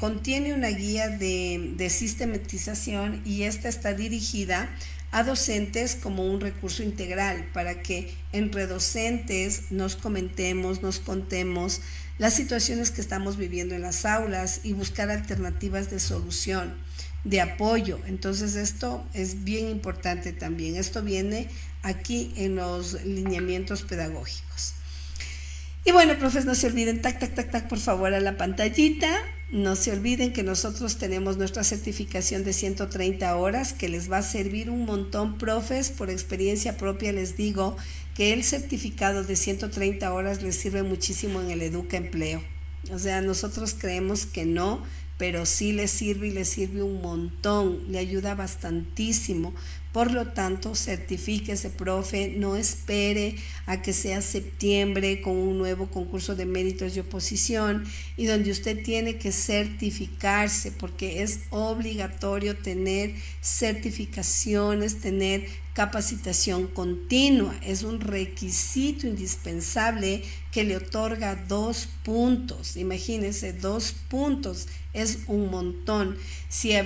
contiene una guía de sistematización, y esta está dirigida a docentes como un recurso integral, para que entre docentes nos comentemos, nos contemos las situaciones que estamos viviendo en las aulas y buscar alternativas de solución, de apoyo. Entonces esto es bien importante también. Esto viene aquí en los lineamientos pedagógicos. Y bueno, profes, no se olviden, tac, por favor, a la pantallita, No se olviden que nosotros tenemos nuestra certificación de 130 horas que les va a servir un montón, profes. Por experiencia propia les digo que el certificado de 130 horas les sirve muchísimo en el Educa Empleo. O sea, nosotros creemos que no, pero sí le sirve y le sirve un montón, le ayuda bastantísimo. Por lo tanto, certifíquese, profe, no espere a que sea septiembre con un nuevo concurso de méritos y oposición y donde usted tiene que certificarse porque es obligatorio tener certificaciones, tener capacitación continua. Es un requisito indispensable que le otorga 2 puntos. Imagínense, 2 puntos es un montón. Si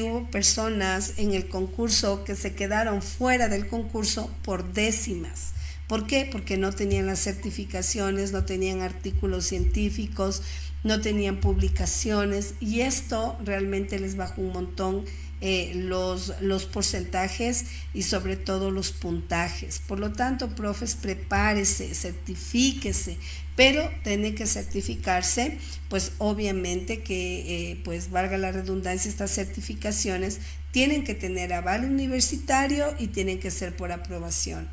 hubo personas en el concurso que se quedaron fuera del concurso por décimas. ¿Por qué? Porque no tenían las certificaciones, no tenían artículos científicos, no tenían publicaciones y esto realmente les bajó un montón los porcentajes y sobre todo los puntajes. Por lo tanto, profes, prepárese, certifíquese, pero tiene que certificarse, pues obviamente que, pues valga la redundancia, estas certificaciones tienen que tener aval universitario y tienen que ser por aprobación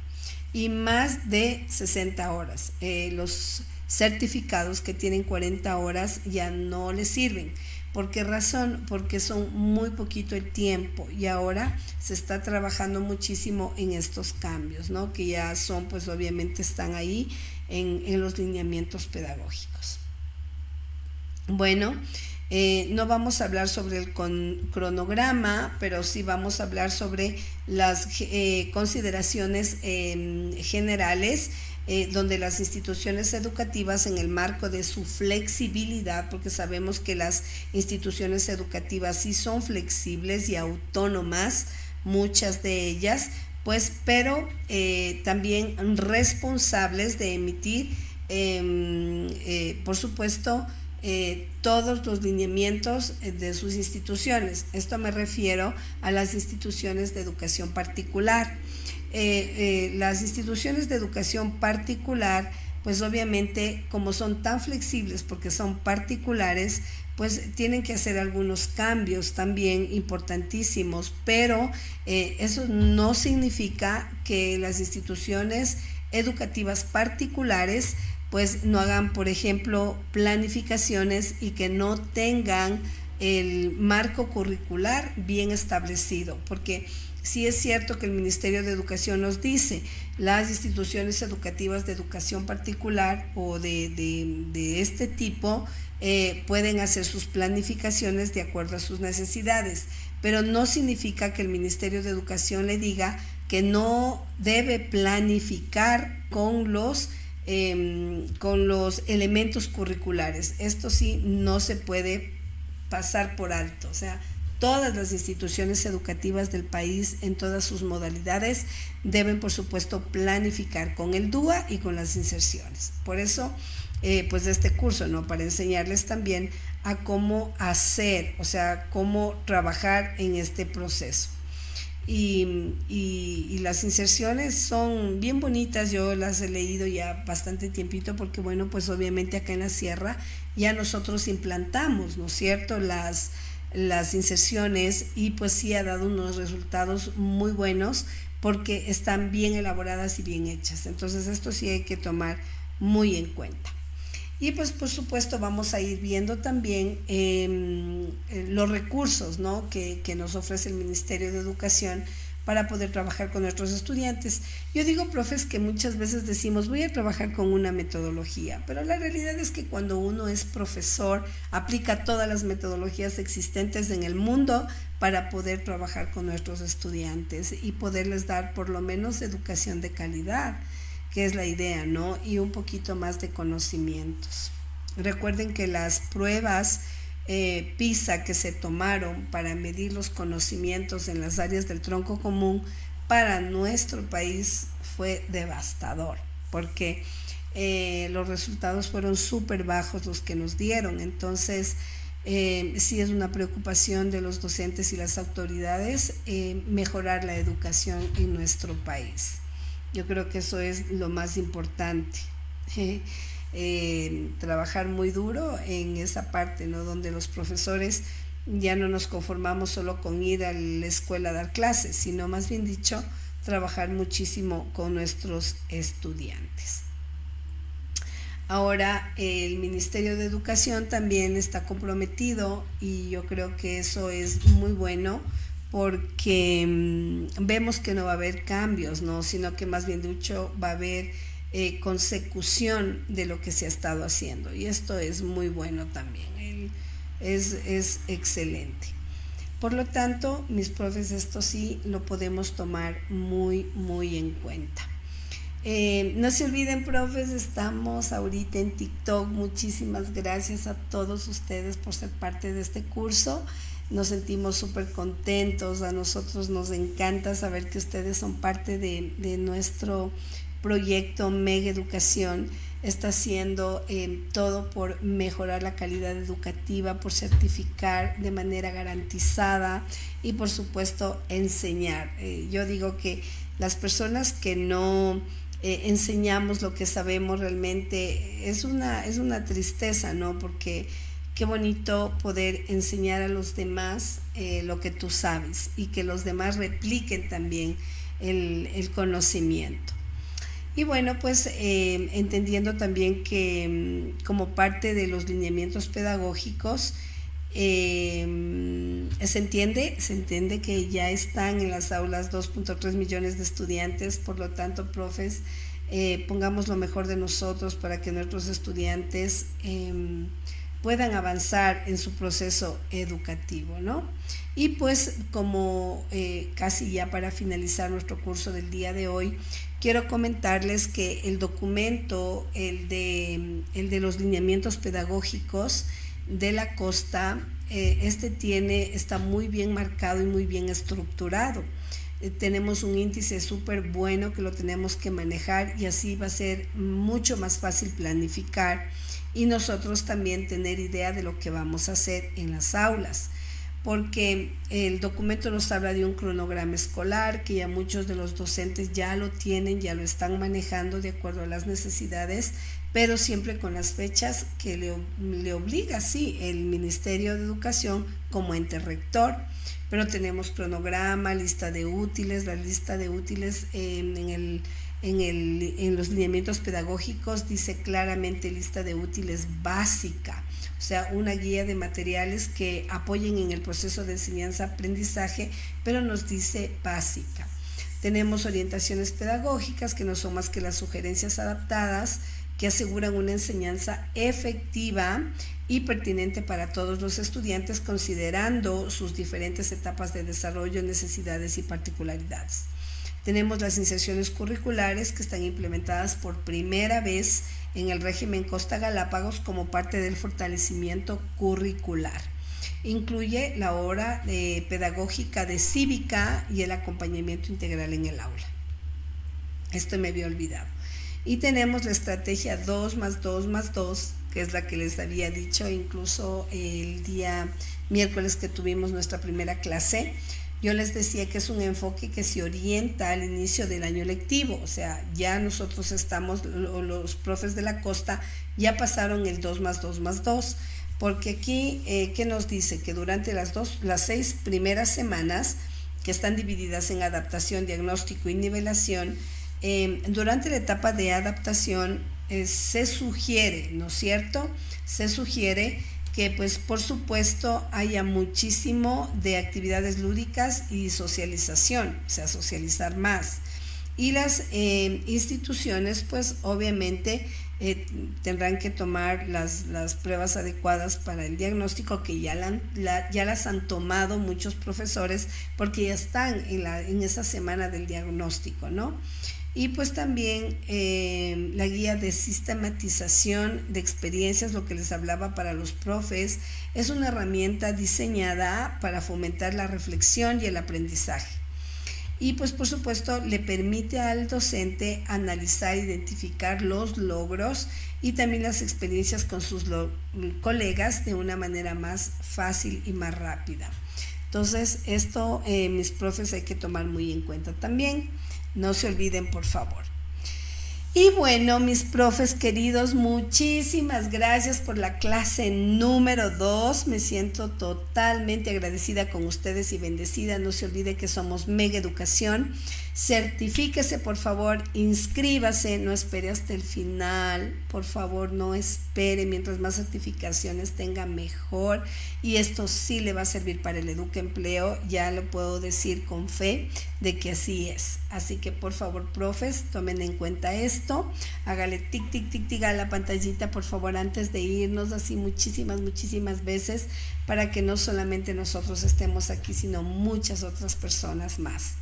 y más de 60 horas. Los certificados que tienen 40 horas ya no les sirven. ¿Por qué razón? Porque son muy poquito el tiempo y ahora se está trabajando muchísimo en estos cambios, ¿no? Que ya son, pues obviamente están ahí en los lineamientos pedagógicos. Bueno, no vamos a hablar sobre el cronograma, pero sí vamos a hablar sobre las consideraciones generales, donde las instituciones educativas, en el marco de su flexibilidad, porque sabemos que las instituciones educativas sí son flexibles y autónomas, muchas de ellas, pues, pero también responsables de emitir, por supuesto, todos los lineamientos de sus instituciones. Esto me refiero a las instituciones de educación particular. Las instituciones de educación particular, pues obviamente como son tan flexibles porque son particulares, pues tienen que hacer algunos cambios también importantísimos, pero eso no significa que las instituciones educativas particulares pues no hagan, por ejemplo, planificaciones y que no tengan el marco curricular bien establecido, porque sí es cierto que el Ministerio de Educación nos dice, las instituciones educativas de educación particular o de este tipo pueden hacer sus planificaciones de acuerdo a sus necesidades, pero no significa que el Ministerio de Educación le diga que no debe planificar con los elementos curriculares. Esto sí no se puede pasar por alto. O sea, todas las instituciones educativas del país en todas sus modalidades deben, por supuesto, planificar con el DUA y con las inserciones. Por eso, pues este curso, ¿no? Para enseñarles también a cómo hacer, o sea, cómo trabajar en este proceso. Y las inserciones son bien bonitas, yo las he leído ya bastante tiempito porque bueno, pues obviamente acá en la sierra ya nosotros implantamos, ¿no es cierto?, las inserciones y pues sí ha dado unos resultados muy buenos porque están bien elaboradas y bien hechas, entonces esto sí hay que tomar muy en cuenta. Y pues por supuesto vamos a ir viendo también los recursos, ¿no?, que nos ofrece el Ministerio de Educación para poder trabajar con nuestros estudiantes. Yo digo, profes, que muchas veces decimos voy a trabajar con una metodología, pero la realidad es que cuando uno es profesor aplica todas las metodologías existentes en el mundo para poder trabajar con nuestros estudiantes y poderles dar por lo menos educación de calidad, que es la idea, ¿no? Y un poquito más de conocimientos. Recuerden que las pruebas PISA que se tomaron para medir los conocimientos en las áreas del tronco común para nuestro país fue devastador, porque los resultados fueron súper bajos los que nos dieron. Entonces, sí es una preocupación de los docentes y las autoridades mejorar la educación en nuestro país. Yo creo que eso es lo más importante. trabajar muy duro en esa parte, ¿no? Donde los profesores ya no nos conformamos solo con ir a la escuela a dar clases, sino más bien dicho, trabajar muchísimo con nuestros estudiantes. Ahora el Ministerio de Educación también está comprometido y yo creo que eso es muy bueno porque vemos que no va a haber cambios, ¿no? Sino que más bien dicho va a haber consecución de lo que se ha estado haciendo y esto es muy bueno también, es excelente. Por lo tanto, mis profes, esto sí lo podemos tomar muy en cuenta. No se olviden, profes, estamos ahorita en TikTok. Muchísimas gracias a todos ustedes por ser parte de este curso. Nos sentimos súper contentos, a nosotros nos encanta saber que ustedes son parte de nuestro proyecto Mega Educación. Está haciendo todo por mejorar la calidad educativa, por certificar de manera garantizada y por supuesto enseñar. Yo digo que las personas que no enseñamos lo que sabemos realmente es una tristeza, ¿no? Porque qué bonito poder enseñar a los demás lo que tú sabes y que los demás repliquen también el conocimiento. Y bueno, pues entendiendo también que como parte de los lineamientos pedagógicos, se entiende que ya están en las aulas 2.3 millones de estudiantes, por lo tanto, profes, pongamos lo mejor de nosotros para que nuestros estudiantes puedan avanzar en su proceso educativo, ¿no? Y pues como casi ya para finalizar nuestro curso del día de hoy, quiero comentarles que el documento, el de los lineamientos pedagógicos de la costa, está muy bien marcado y muy bien estructurado. Tenemos un índice súper bueno que lo tenemos que manejar y así va a ser mucho más fácil planificar y nosotros también tener idea de lo que vamos a hacer en las aulas, porque el documento nos habla de un cronograma escolar que ya muchos de los docentes ya lo tienen, ya lo están manejando de acuerdo a las necesidades, pero siempre con las fechas que le obliga, sí, el Ministerio de Educación como ente rector. Pero tenemos cronograma, lista de útiles, la lista de útiles en los lineamientos pedagógicos dice claramente lista de útiles básica, o sea, una guía de materiales que apoyen en el proceso de enseñanza-aprendizaje, pero nos dice básica. Tenemos orientaciones pedagógicas que no son más que las sugerencias adaptadas que aseguran una enseñanza efectiva y pertinente para todos los estudiantes, considerando sus diferentes etapas de desarrollo, necesidades y particularidades. Tenemos las inserciones curriculares que están implementadas por primera vez en el régimen Costa Galápagos como parte del fortalecimiento curricular. Incluye la hora pedagógica de cívica y el acompañamiento integral en el aula. Esto me había olvidado. Y tenemos la estrategia 2+2+2, que es la que les había dicho incluso el día miércoles que tuvimos nuestra primera clase. Yo les decía que es un enfoque que se orienta al inicio del año lectivo, o sea, ya nosotros estamos, los profes de la costa ya pasaron el 2+2+2, porque aquí, ¿qué nos dice? Que durante las 6 primeras semanas, que están divididas en adaptación, diagnóstico y nivelación, durante la etapa de adaptación se sugiere, ¿no es cierto? Se sugiere que pues por supuesto haya muchísimo de actividades lúdicas y socialización, o sea, socializar más. Y las instituciones pues obviamente tendrán que tomar las pruebas adecuadas para el diagnóstico, que ya las han tomado muchos profesores porque ya están en esa semana del diagnóstico, ¿no? Y pues también la guía de sistematización de experiencias, lo que les hablaba para los profes, es una herramienta diseñada para fomentar la reflexión y el aprendizaje. Y pues por supuesto le permite al docente analizar, identificar los logros y también las experiencias con sus colegas de una manera más fácil y más rápida. Entonces esto mis profes hay que tomar muy en cuenta también. No se olviden, por favor. Y bueno, mis profes queridos, muchísimas gracias por la clase número 2. Me siento totalmente agradecida con ustedes y bendecida. No se olvide que somos Mega Educación. Certifíquese, por favor, inscríbase, no espere hasta el final, por favor, no espere, mientras más certificaciones tenga mejor, y esto sí le va a servir para el Educaempleo, ya lo puedo decir con fe de que así es. Así que por favor, profes, tomen en cuenta esto, hágale tic, tic, tic, tic a la pantallita, por favor, antes de irnos, así muchísimas veces, para que no solamente nosotros estemos aquí, sino muchas otras personas más.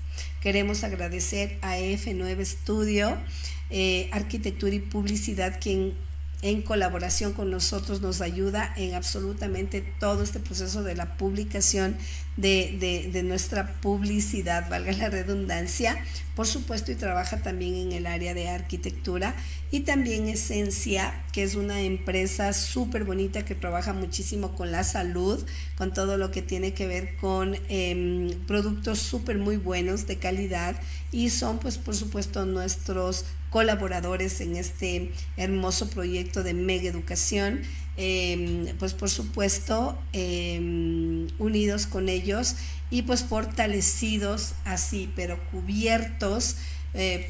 Queremos agradecer a F9 Studio, Arquitectura y Publicidad, quien en colaboración con nosotros nos ayuda en absolutamente todo este proceso de la publicación de nuestra publicidad, valga la redundancia, por supuesto, y trabaja también en el área de arquitectura, y también Esencia, que es una empresa súper bonita que trabaja muchísimo con la salud, con todo lo que tiene que ver con productos súper muy buenos de calidad, y son pues por supuesto nuestros colaboradores en este hermoso proyecto de Mega Educación. Pues por supuesto unidos con ellos y pues fortalecidos así, pero cubiertos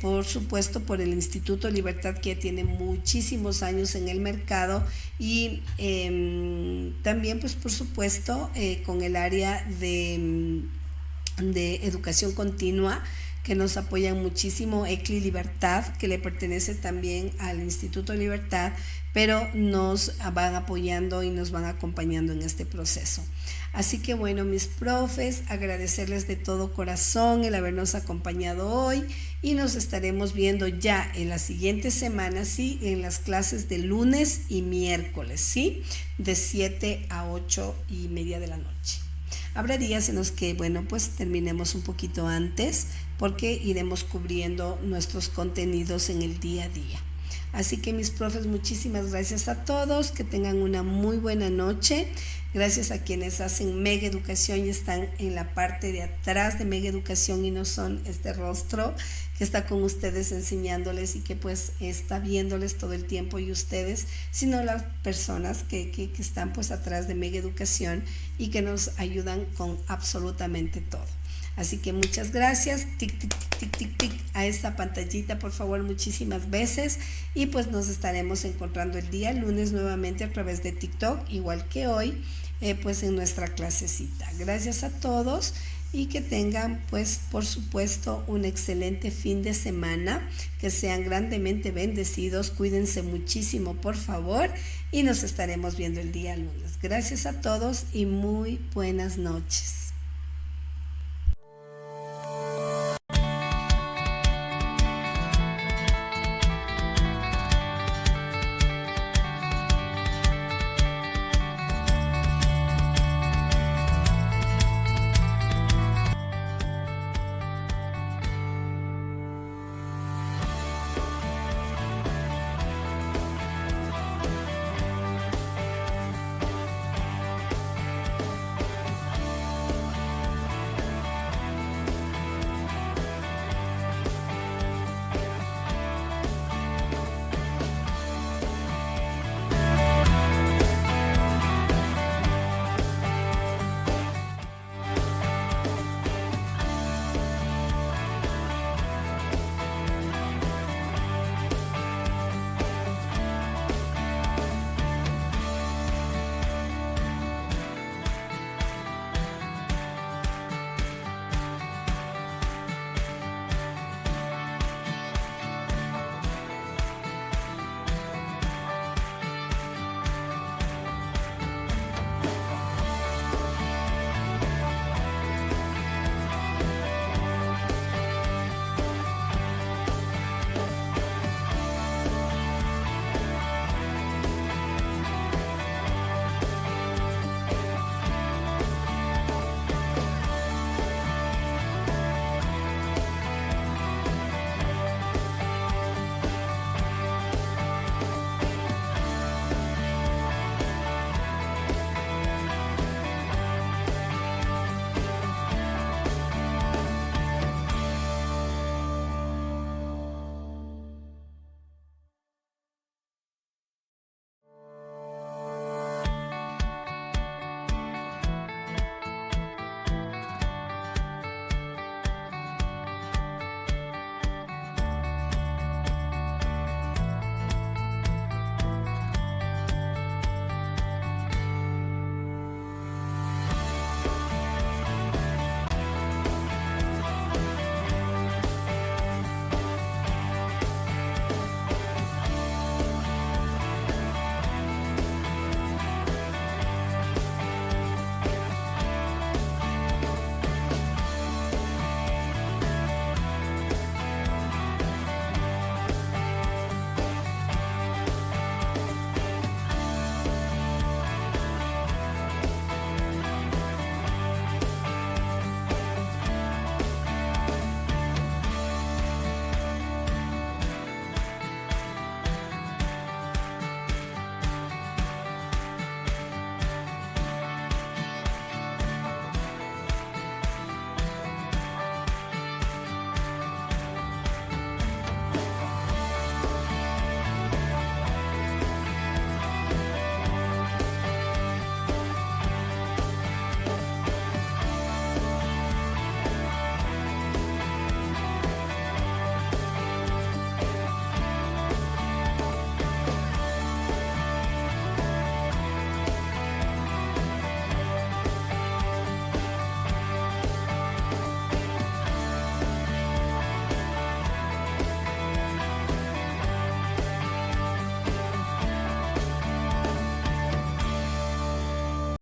por supuesto por el Instituto Libertad, que tiene muchísimos años en el mercado, y también pues por supuesto con el área de educación continua, que nos apoyan muchísimo, ECLI Libertad, que le pertenece también al Instituto Libertad, pero nos van apoyando y nos van acompañando en este proceso. Así que bueno, mis profes, agradecerles de todo corazón el habernos acompañado hoy, y nos estaremos viendo ya en la siguiente semana, sí, en las clases de lunes y miércoles, sí, de 7 a 8:30 de la noche. Habrá días en los que, bueno, pues terminemos un poquito antes, porque iremos cubriendo nuestros contenidos en el día a día. Así que mis profes, muchísimas gracias a todos, que tengan una muy buena noche. Gracias a quienes hacen Mega Educación y están en la parte de atrás de Mega Educación y no son este rostro que está con ustedes enseñándoles y que pues está viéndoles todo el tiempo, y ustedes, sino las personas que están pues atrás de Mega Educación y que nos ayudan con absolutamente todo. Así que muchas gracias, tic, tic, tic, tic, tic, tic a esta pantallita, por favor, muchísimas veces, y pues nos estaremos encontrando el día lunes nuevamente a través de TikTok, igual que hoy, pues en nuestra clasecita. Gracias a todos y que tengan pues por supuesto un excelente fin de semana, que sean grandemente bendecidos, cuídense muchísimo por favor, y nos estaremos viendo el día lunes. Gracias a todos y muy buenas noches.